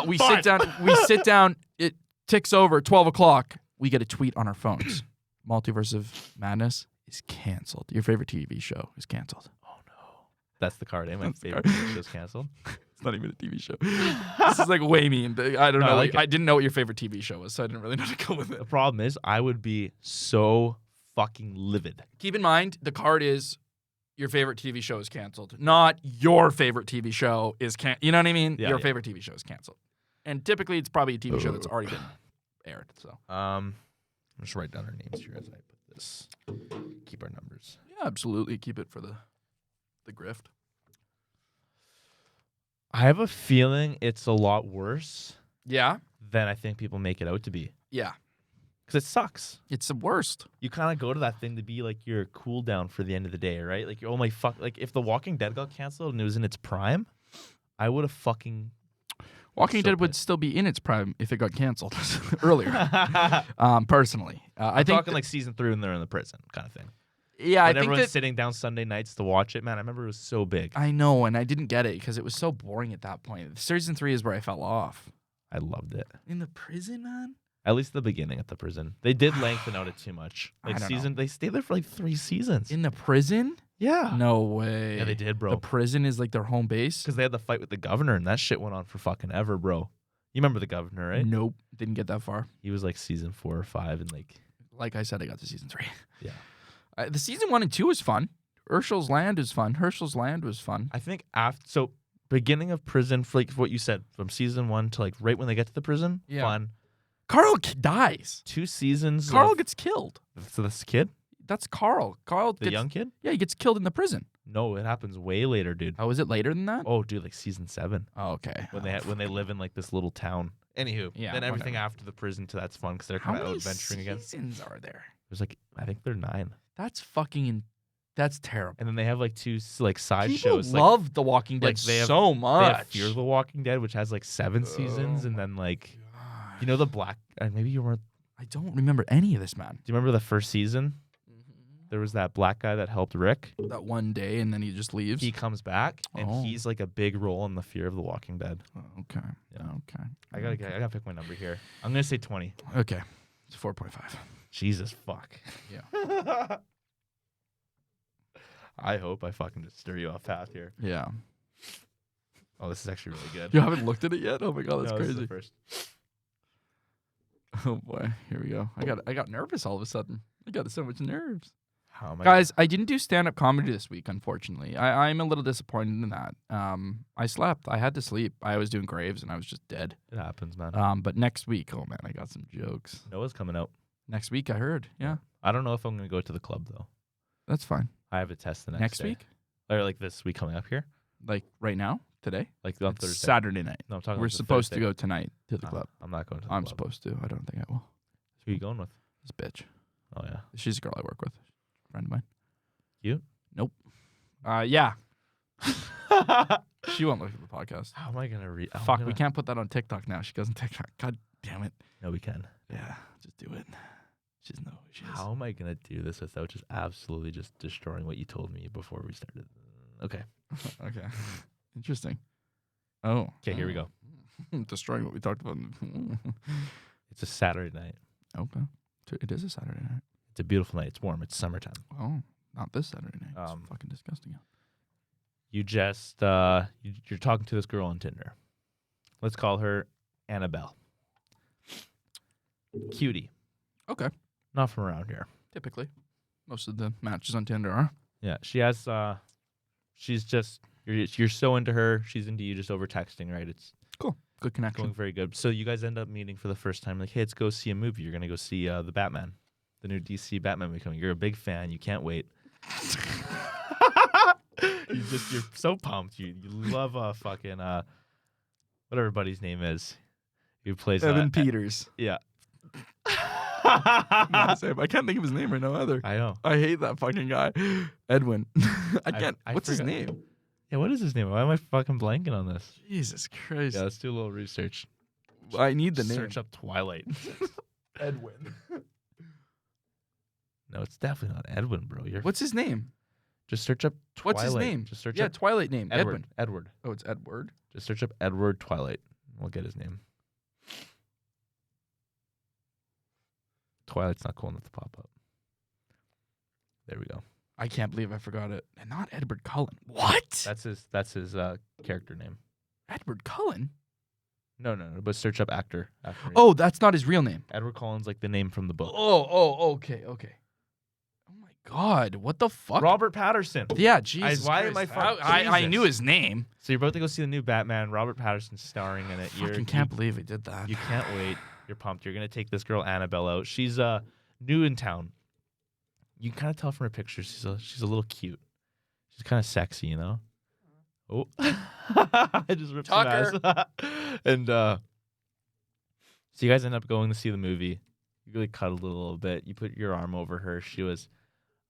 We sit down, it ticks over, 12 o'clock. We get a tweet on our phones. Multiverse of Madness is canceled. Your favorite TV show is canceled. Oh, no. That's the card, eh? My favorite TV show is canceled. It's not even a TV show. This is way mean. I don't know. I didn't know what your favorite TV show was, so I didn't really know how to go with it. The problem is I would be so fucking livid. Keep in mind, the card is your favorite TV show is canceled. Not your favorite TV show is canceled. You know what I mean? Your favorite TV show is canceled. And typically it's probably a TV show that's already been aired. So I'll just write down our names here as I put this. Keep our numbers. Yeah, absolutely. Keep it for the grift. I have a feeling it's a lot worse. Yeah. Than I think people make it out to be. Yeah. Because it sucks. It's the worst. You kind of go to that thing to be your cool down for the end of the day, right? You're only if The Walking Dead got canceled and it was in its prime, I would have fucking. Walking Dead would still be in its prime if it got canceled earlier. Personally, I think talking season 3 when they're in the prison kind of thing. Yeah, I think everyone's sitting down Sunday nights to watch it. Man, I remember it was so big. I know, and I didn't get it because it was so boring at that point. Season 3 is where I fell off. I loved it. In the prison, man. At least the beginning at the prison. They did lengthen out it too much. They stayed there for 3 seasons. In the prison? Yeah. No way. Yeah, they did, bro. The prison is their home base? Because they had the fight with the governor, and that shit went on for fucking ever, bro. You remember the governor, right? Nope. Didn't get that far. He was season 4 or 5, and like I said, I got to season 3. Yeah. The season 1 and 2 was fun. Herschel's Land was fun. I think beginning of prison, for like what you said, from season 1 to like right when they get to the prison, fun. Carl dies. 2 seasons. Carl gets killed. So this kid? That's Carl. The young kid? Yeah, he gets killed in the prison. No, it happens way later, dude. Oh, is it later than that? Oh, dude, like season 7. Oh, okay. When they live in like this little town. Anywho, then everything after the prison to that's fun because they're kind of out adventuring again. How many seasons are there? There's like, I think they're 9. That's terrible. And then they have like 2 like side People shows. love The Walking Dead so much. They have Fear the Walking Dead, which has like 7 seasons, and then like, you know, the black. Maybe you weren't. I don't remember any of this, man. Do you remember the first season? There was that black guy that helped Rick. That one day, and then he just leaves. He comes back, and he's like a big role in the Fear of the Walking Dead. Oh, okay. Yeah. Okay. I gotta pick my number here. I'm gonna say 20. Okay. It's 4.5. Jesus fuck. Yeah. I hope I fucking just stir you off path here. Yeah. Oh, this is actually really good. You haven't looked at it yet? Oh my god, that's crazy. This is the first. Oh boy, here we go. I got nervous all of a sudden. I got so much nerves. How am I Guys, I didn't do stand-up comedy this week, unfortunately. I'm a little disappointed in that. I slept. I had to sleep. I was doing Graves, and I was just dead. It happens, man. But next week, oh man, I got some jokes. Noah's coming out. Next week, I heard. Yeah. I don't know if I'm going to go to the club, though. That's fine. I have a test the next day. Week? Or like this week coming up here? Like right now? Today? Like on Thursday. Saturday night. No, I'm talking We're about supposed to go tonight to the club. I'm not going to the I'm club. supposed to. I don't think I will. Who are you going with? This bitch. Oh, yeah. She's a girl I work with. Friend of mine. You? Nope. Yeah. She won't look at the podcast. How am I going to read? Fuck, we can't put that on TikTok now. She goes on TikTok. God damn it. No, we can. Yeah, just do it. She doesn't know who she is. How am I going to do this without just absolutely just destroying what you told me before we started? Okay. Okay. Interesting. Oh. Okay, here we go. Destroying what we talked about. It's a Saturday night. Okay. It is a Saturday night. It's a beautiful night. It's warm. It's summertime. Oh, not this Saturday night. It's fucking disgusting. You just, you're talking to this girl on Tinder. Let's call her Annabelle. Cutie. Okay. Not from around here. Typically. Most of the matches on Tinder are. Yeah. She has, she's just, you're so into her. She's into you just over texting, right? It's cool. Good connection. Going very good. So you guys end up meeting for the first time. Like, hey, let's go see a movie. You're going to go see the Batman. The new DC Batman movie coming. You're a big fan. You can't wait. You're so pumped. You love fucking what everybody's name is. Who plays Evan Peters. Yeah. I can't think of his name right now either. I know. I hate that fucking guy. Edwin. I can't. What's his name? Yeah, what is his name? Why am I fucking blanking on this? Jesus Christ. Yeah, let's do a little research. I need the name. Search up Twilight. Edwin. No, it's definitely not Edwin, bro. What's his name? Just search up Twilight. What's his name? Just search up Twilight name. Edward. Edwin. Edward. Oh, it's Edward. Just search up Edward Twilight. We'll get his name. Twilight's not cool enough to pop up. There we go. I can't believe I forgot it. And not Edward Cullen. What? That's his character name. Edward Cullen? No. But search up actor. Oh, that's not his real name. Edward Cullen's like the name from the book. Oh, okay. Oh my God, what the fuck? Robert Pattinson. Yeah, Jesus. Why am I knew his name. So you're about to go see the new Batman. Robert Pattinson's starring in it. I can't believe he did that. You can't wait. You're pumped. You're gonna take this girl Annabelle out. She's new in town. You can kind of tell from her pictures. She's a little cute. She's kind of sexy, you know. Oh, I just ripped some ass. And so you guys end up going to see the movie. You really cuddled a little bit. You put your arm over her. She was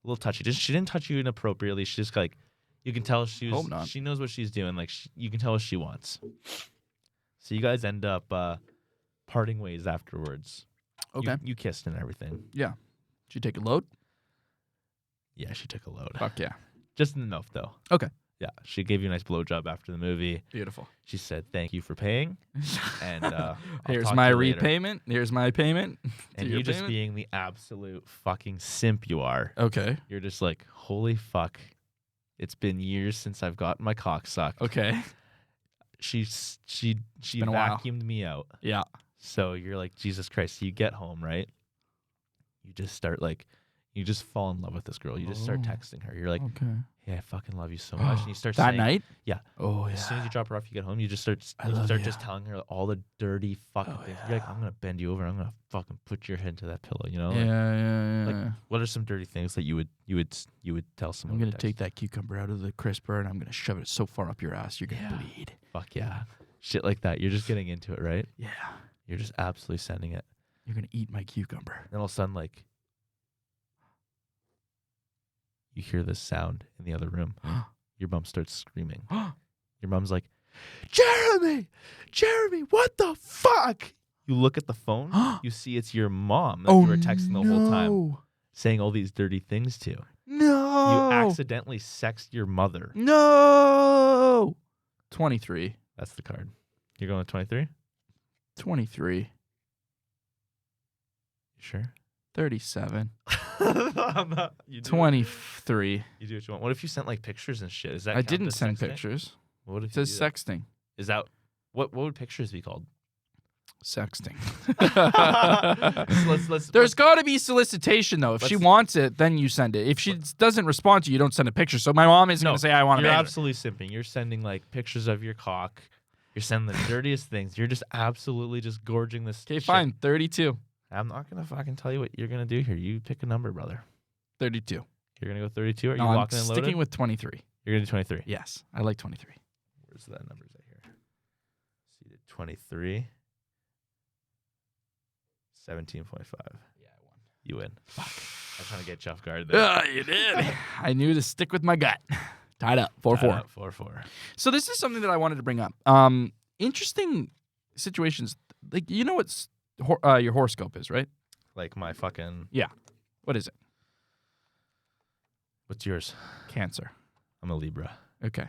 a little touchy. She didn't touch you inappropriately. She just like, you can tell she knows what she's doing. Like you can tell what she wants. So you guys end up parting ways afterwards. Okay. You kissed and everything. Yeah. Did you take a load? Yeah, she took a load. Fuck yeah. Just enough though. Okay. Yeah, she gave you a nice blowjob after the movie. Beautiful. She said, "Thank you for paying." And here's my repayment. Here's my payment. And you just being the absolute fucking simp you are. Okay. You're just like, holy fuck. It's been years since I've gotten my cock sucked. Okay. She vacuumed me out. Yeah. So you're like, Jesus Christ. So you get home, right? you just start like, you just fall in love with this girl. You just start texting her. You're like, okay. "Hey, I fucking love you so much." And you start that saying, night. Yeah. Oh yeah. As soon as you drop her off, you get home. You just start just telling her all the dirty fucking things. You're like, "I'm gonna bend you over. I'm gonna fucking put your head to that pillow." You know? Yeah. Like, what are some dirty things that you would tell someone? I'm gonna take that cucumber out of the crisper and I'm gonna shove it so far up your ass you're gonna bleed. Fuck yeah. Shit like that. You're just getting into it, right? Yeah. You're just absolutely sending it. You're gonna eat my cucumber. Then all of a sudden, like, you hear this sound in the other room. Your mom starts screaming. Your mom's like, Jeremy, what the fuck? You look at the phone. You see it's your mom that you were texting the whole time, saying all these dirty things to. No. You accidentally sexted your mother. No. 23. That's the card. You're going with 23? 23. You sure? 37. You 23. You do what you want. What if you sent like pictures and shit? Is that I didn't send pictures. What if it says sexting? Is that what would pictures be called? Sexting. Let's There's got to be solicitation though. If she wants it, then you send it. If she doesn't respond to you, don't send a picture. So my mom isn't going to say I want to. You're absolutely simping. You're sending like pictures of your cock. You're sending the dirtiest things. You're just absolutely just gorging this. Okay, fine. 32. I'm not gonna fucking tell you what you're gonna do here. You pick a number, brother. 32. You're gonna go 32. Are you I'm locking and loaded? sticking with 23. You're gonna do 23. Yes, I like 23. Where's that numbers at here? So you did 23. 17.5. Yeah, I won. You win. Fuck. I was trying to get you off guard there. You did. I knew to stick with my gut. Tied up. 4-4. 4-4. So this is something that I wanted to bring up. Interesting situations. Like, you know what your horoscope is, right? Like my fucking... Yeah. What is it? What's yours? Cancer. I'm a Libra. Okay.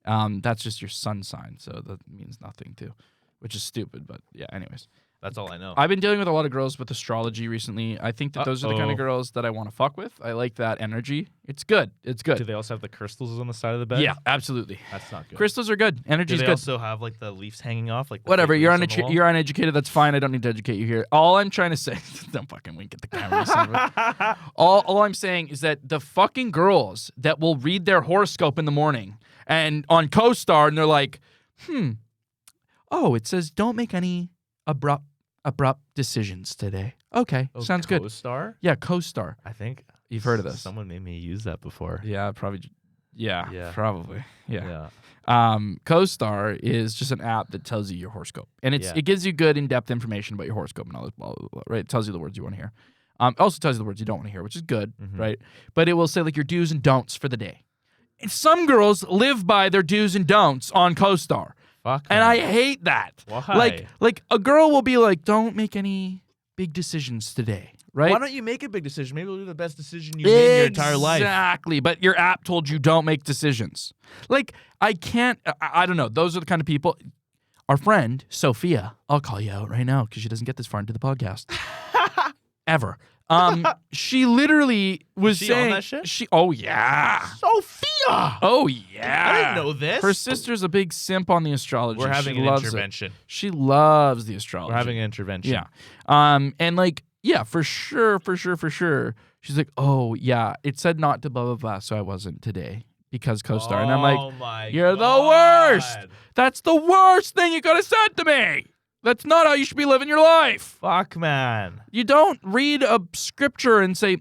That's just your sun sign, so that means nothing too, which is stupid, but yeah, anyways. That's all I know. I've been dealing with a lot of girls with astrology recently. I think that those are the kind of girls that I want to fuck with. I like that energy. It's good. It's good. Do they also have the crystals on the side of the bed? Yeah, absolutely. That's not good. Crystals are good. Energy's good. Do they also have like the leaves hanging off? Like whatever. You're uneducated. That's fine. I don't need to educate you here. All I'm trying to say, don't fucking wink at the camera. all I'm saying is that the fucking girls that will read their horoscope in the morning and on CoStar and they're like, oh, it says don't make any abrupt decisions today. Okay, sounds good. CoStar? Yeah, CoStar. I think you've heard of this. Someone made me use that before. Yeah, probably. Yeah, probably. Yeah. CoStar is just an app that tells you your horoscope, and it gives you good in-depth information about your horoscope and all this, blah, blah, blah, right? It tells you the words you want to hear. It also tells you the words you don't want to hear, which is good, right? But it will say like your do's and don'ts for the day. And some girls live by their do's and don'ts on CoStar. And I hate that. Why? Like a girl will be like, don't make any big decisions today, right? Why don't you make a big decision? Maybe it'll be the best decision you made in your entire life. Exactly. But your app told you don't make decisions. Like, I can't, I don't know. Those are the kind of people. Our friend, Sophia, I'll call you out right now because she doesn't get this far into the podcast. Ever. She literally was saying on that shit? Oh yeah, Sophia. Oh yeah, I didn't know this. Her sister's a big simp on the astrology. We're having an intervention. She loves the astrology. We're having an intervention. Yeah. And like, yeah, for sure. She's like, oh yeah, it said not to blah blah blah, so I wasn't today because CoStar. And I'm like, you're the worst. That's the worst thing you could have said to me. That's not how you should be living your life. Fuck, man. You don't read a scripture and say,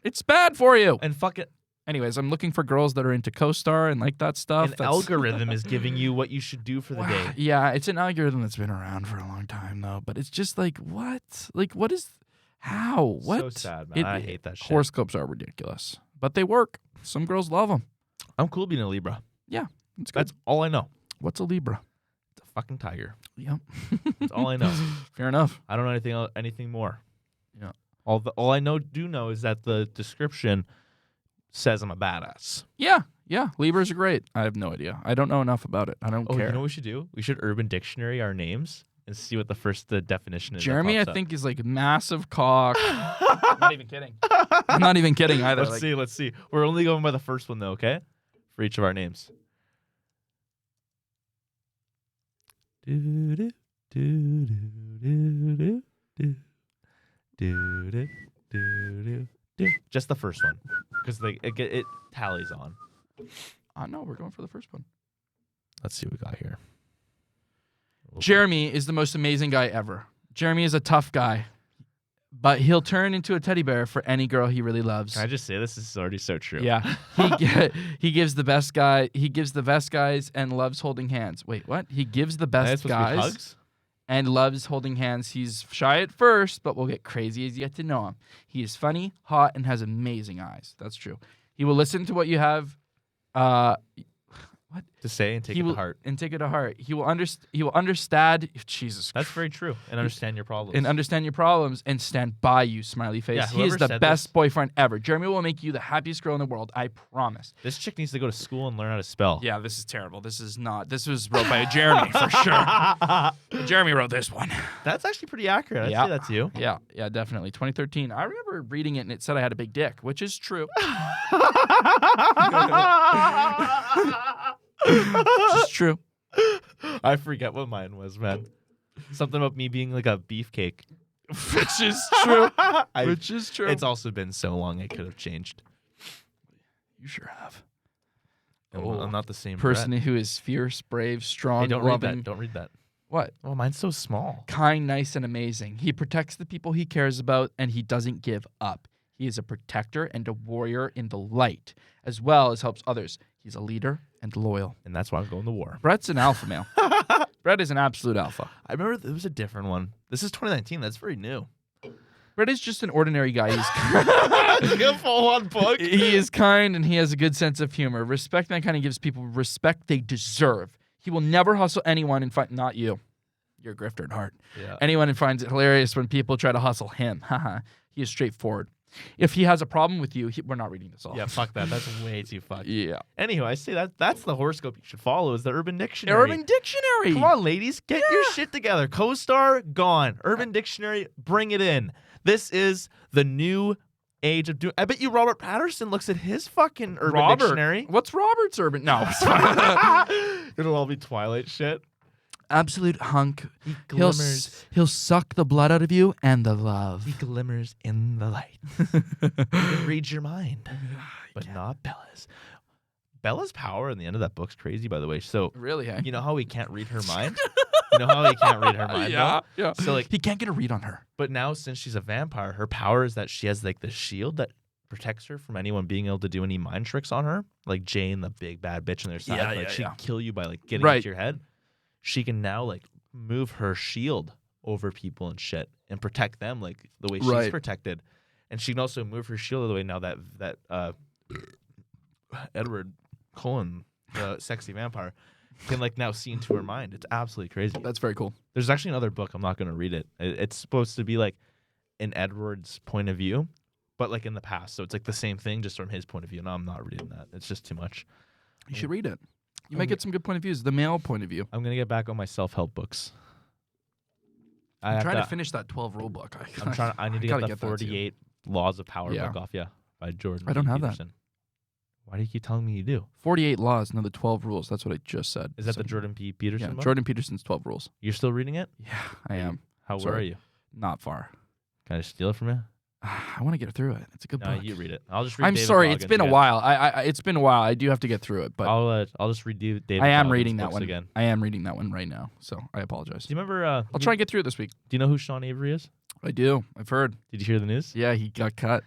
it's bad for you. And fuck it. Anyways, I'm looking for girls that are into CoStar and like that stuff. An algorithm is giving you what you should do for the day. Yeah, it's an algorithm that's been around for a long time, though. But it's just like, what? Like, what is... How? What? So sad, man. I hate that shit. Horoscopes are ridiculous. But they work. Some girls love them. I'm cool being a Libra. Yeah, it's good. That's all I know. What's a Libra? Fucking tiger. Yep. That's all I know. Fair enough. I don't know anything more. Yeah. All I do know is that the description says I'm a badass. Yeah. Libras are great. I have no idea. I don't know enough about it. I don't care. You know what we should do? We should Urban Dictionary our names and see what the first definition is. Jeremy, I think, is like massive cock. I'm not even kidding. I'm not even kidding either. Let's see. We're only going by the first one though, okay? For each of our names. Just the first one, because it tallies on. No, we're going for the first one. Let's see what we got here. Jeremy is the most amazing guy ever. Jeremy is a tough guy, but he'll turn into a teddy bear for any girl he really loves. Can I just say this is already so true? Yeah. He gives the best guys and loves holding hands. Wait, what? He gives the best guys hugs? And loves holding hands. He's shy at first, but will get crazy as you get to know him. He is funny, hot, and has amazing eyes. That's true. He will listen to what you have what to say and take it to heart. And take it to heart. He will understand. Jesus, that's very true. And understand your problems. And stand by you. Smiley face. Yeah, he is the best boyfriend ever. Jeremy will make you the happiest girl in the world. I promise. This chick needs to go to school and learn how to spell. Yeah, this is terrible. This was wrote by Jeremy for sure. Jeremy wrote this one. That's actually pretty accurate. I'd say that's you. Yeah, definitely. 2013. I remember reading it and it said I had a big dick, which is true. It's true. I forget what mine was, man. Something about me being like a beefcake. Which is true. Which is true. It's also been so long it could have changed. You sure have. I'm not the same person who is fierce, brave, strong, don't loving. Read that. Don't read that. What? Oh, mine's so small. Kind, nice, and amazing. He protects the people he cares about, and he doesn't give up. He is a protector and a warrior in the light, as well as helps others. He's a leader and loyal. And that's why I'm going to war. Brett's an alpha male. Brett is an absolute alpha. I remember there was a different one. This is 2019. That's very new. Brett is just an ordinary guy. He's a full-on book. He is kind and he has a good sense of humor. Respect that kind of gives people respect they deserve. He will never hustle anyone and find not you. You're a grifter at heart. Yeah. Anyone and finds it hilarious when people try to hustle him. He is straightforward. If he has a problem with you, we're not reading this all. Yeah, fuck that. That's way too fucked. Yeah. Anyway, I say that's the horoscope you should follow is the Urban Dictionary. Urban Dictionary. Come on, ladies. Get your shit together. Co-star, gone. Urban Dictionary, bring it in. This is the new age of doing. I bet you Robert Patterson looks at his fucking Urban Dictionary. What's Robert's Urban? No. It'll all be Twilight shit. Absolute hunk. He glimmers. He'll suck the blood out of you and the love. He glimmers in the light. He can read your mind, but not Bella's. Bella's power in the end of that book's crazy, by the way. So really, hey? You know how he can't read her mind? You know how he can't read her mind? Yeah. So like he can't get a read on her. But now, since she's a vampire, her power is that she has like the shield that protects her from anyone being able to do any mind tricks on her. Like Jane, the big bad bitch on their side. She'd kill you by like getting into your head. She can now like move her shield over people and shit and protect them like the way she's protected. And she can also move her shield the way now that Edward Cullen, the sexy vampire, can like now see into her mind. It's absolutely crazy. That's very cool. There's actually another book. I'm not going to read it. It's supposed to be like in Edward's point of view, but like in the past. So it's like the same thing, just from his point of view. No, I'm not reading that. It's just too much. You should read it. You might get some good point of views. The male point of view. I'm going to get back on my self-help books. I'm trying to finish that 12 rule book. I need to get the 48 Laws of Power book off, by Jordan. I don't have Peterson. that. Why do you keep telling me you do? 48 Laws, no, the 12 Rules. That's what I just said. Is that the Jordan P. Peterson book? Jordan Peterson's 12 Rules. You're still reading it? Yeah, I am. Where are you? Not far. Can I steal it from you? I want to get through it. It's a good book. You read it. I'll just read I'm David sorry. Goggins It's been a while. It's been a while. I do have to get through it, but I'll just read David I am Goggins reading that books one again. I am reading that one right now, so I apologize. Do you remember? I'll try and get through it this week. Do you know who Sean Avery is? I do. I've heard. Did you hear the news? Yeah, he got cut.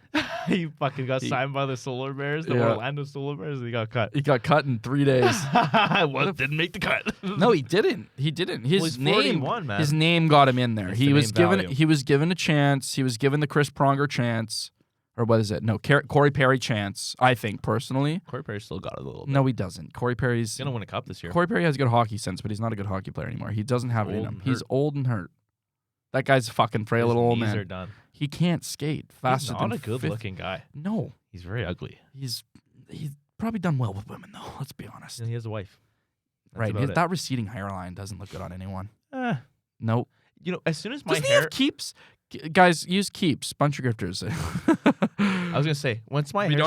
He fucking got signed by the Solar Bears, the Orlando Solar Bears, and he got cut. He got cut in 3 days. Didn't make the cut. No, he didn't. He didn't. His name, 41, man. His name got him in there. It's He was given. value. He was given a chance. He was given the Chris Pronger chance, or what is it? No, Corey Perry chance. I think personally. Corey Perry still got it a little bit. No, he doesn't. Corey Perry's He's gonna win a cup this year. Corey Perry has good hockey sense, but he's not a good hockey player anymore. He doesn't have it in him. He's old and hurt. That guy's a fucking frail little old knees man. are done. He can't skate faster He's not than a good-looking guy. No, He's very ugly. he's probably done well with women though. Let's be honest. And he has a wife. That's Right, about it. that receding hairline doesn't look good on anyone. Nope. You know, as soon as my Doesn't he hair, have Keeps? Guys, use Keeps. Bunch of grifters. I was gonna say, once my we hair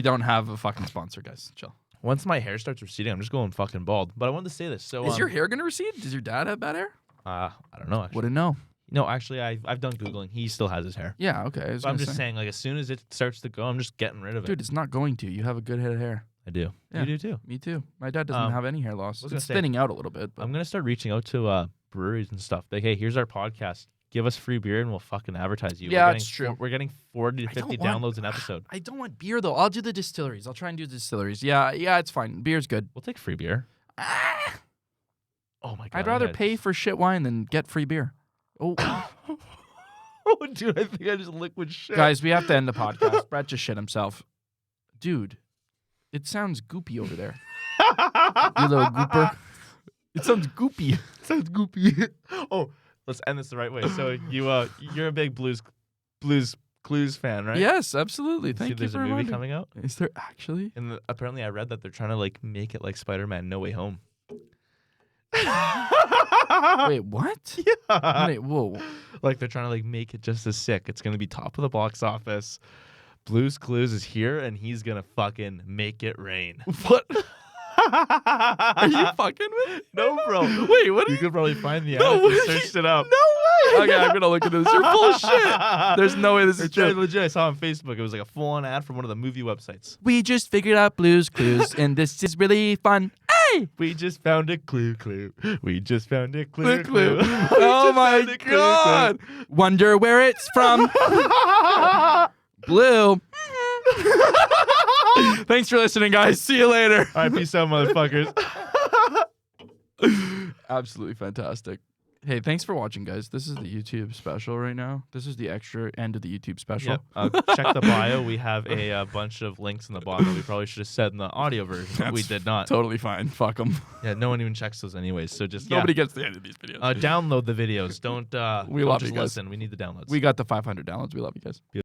don't have a fucking sponsor, guys. Chill. once my hair starts receding, I'm just going fucking bald. But I wanted to say this. So Is your hair gonna recede? Does your dad have bad hair? I don't know. Actually, Wouldn't know. No, actually, I've done Googling. He still has his hair. Yeah, okay. I'm just saying, like, as soon as it starts to go, I'm just getting rid of it. Dude, it's not going to. You have a good head of hair. I do. Yeah. You do too. Me too. My dad doesn't have any hair loss. It's say, thinning out a little bit. But. I'm going to start reaching out to breweries and stuff. Like, hey, here's our podcast. Give us free beer and we'll fucking advertise you. Yeah, it's true. We're getting 40 to 50 downloads an episode. I don't want beer, though. I'll do the distilleries. I'll try and do the distilleries. Yeah, it's fine. Beer's good. We'll take free beer. Oh, my God. I'd rather pay for shit wine than get free beer. Oh. Oh, dude, I think I just liquid shit. Guys, we have to end the podcast. Brett just shit himself. Dude, it sounds goopy over there. You little gooper. It sounds goopy. It sounds goopy. Oh, let's end this the right way. So you're a big Blues Clues fan, right? Yes, absolutely. Thank you there's for a movie reminding. coming out? Is there actually? And apparently I read that they're trying to like make it like Spider-Man No Way Home. Wait, what? Yeah. Wait, whoa. Like they're trying to like make it just as sick. It's gonna be top of the box office. Blues Clues is here and he's gonna fucking make it rain. What? Are you fucking with me? No, bro. Wait, what? You could probably find the No, ad if you searched it up. No way. Okay, I'm gonna look at this. You're full of shit. There's no way this is true. Legit. I saw on Facebook. It was like a full-on ad from one of the movie websites. We just figured out Blues Clues, and this is really fun. Hey! We just found a clue. We just found a clue. Oh my God! Wonder where it's from. Blue. Thanks for listening, guys. See you later. All right, peace out, motherfuckers. Absolutely fantastic. Hey, thanks for watching, guys. This is the YouTube special right now. This is the extra end of the YouTube special. Yep. Check the bio. We have a bunch of links in the bottom that we probably should have said in the audio version, but we did not. Totally fine. Fuck them. Yeah, no one even checks those anyways. So just nobody gets the end of these videos. Download the videos. Don't we love just you guys. listen. We need the downloads. We got the 500 downloads. We love you guys.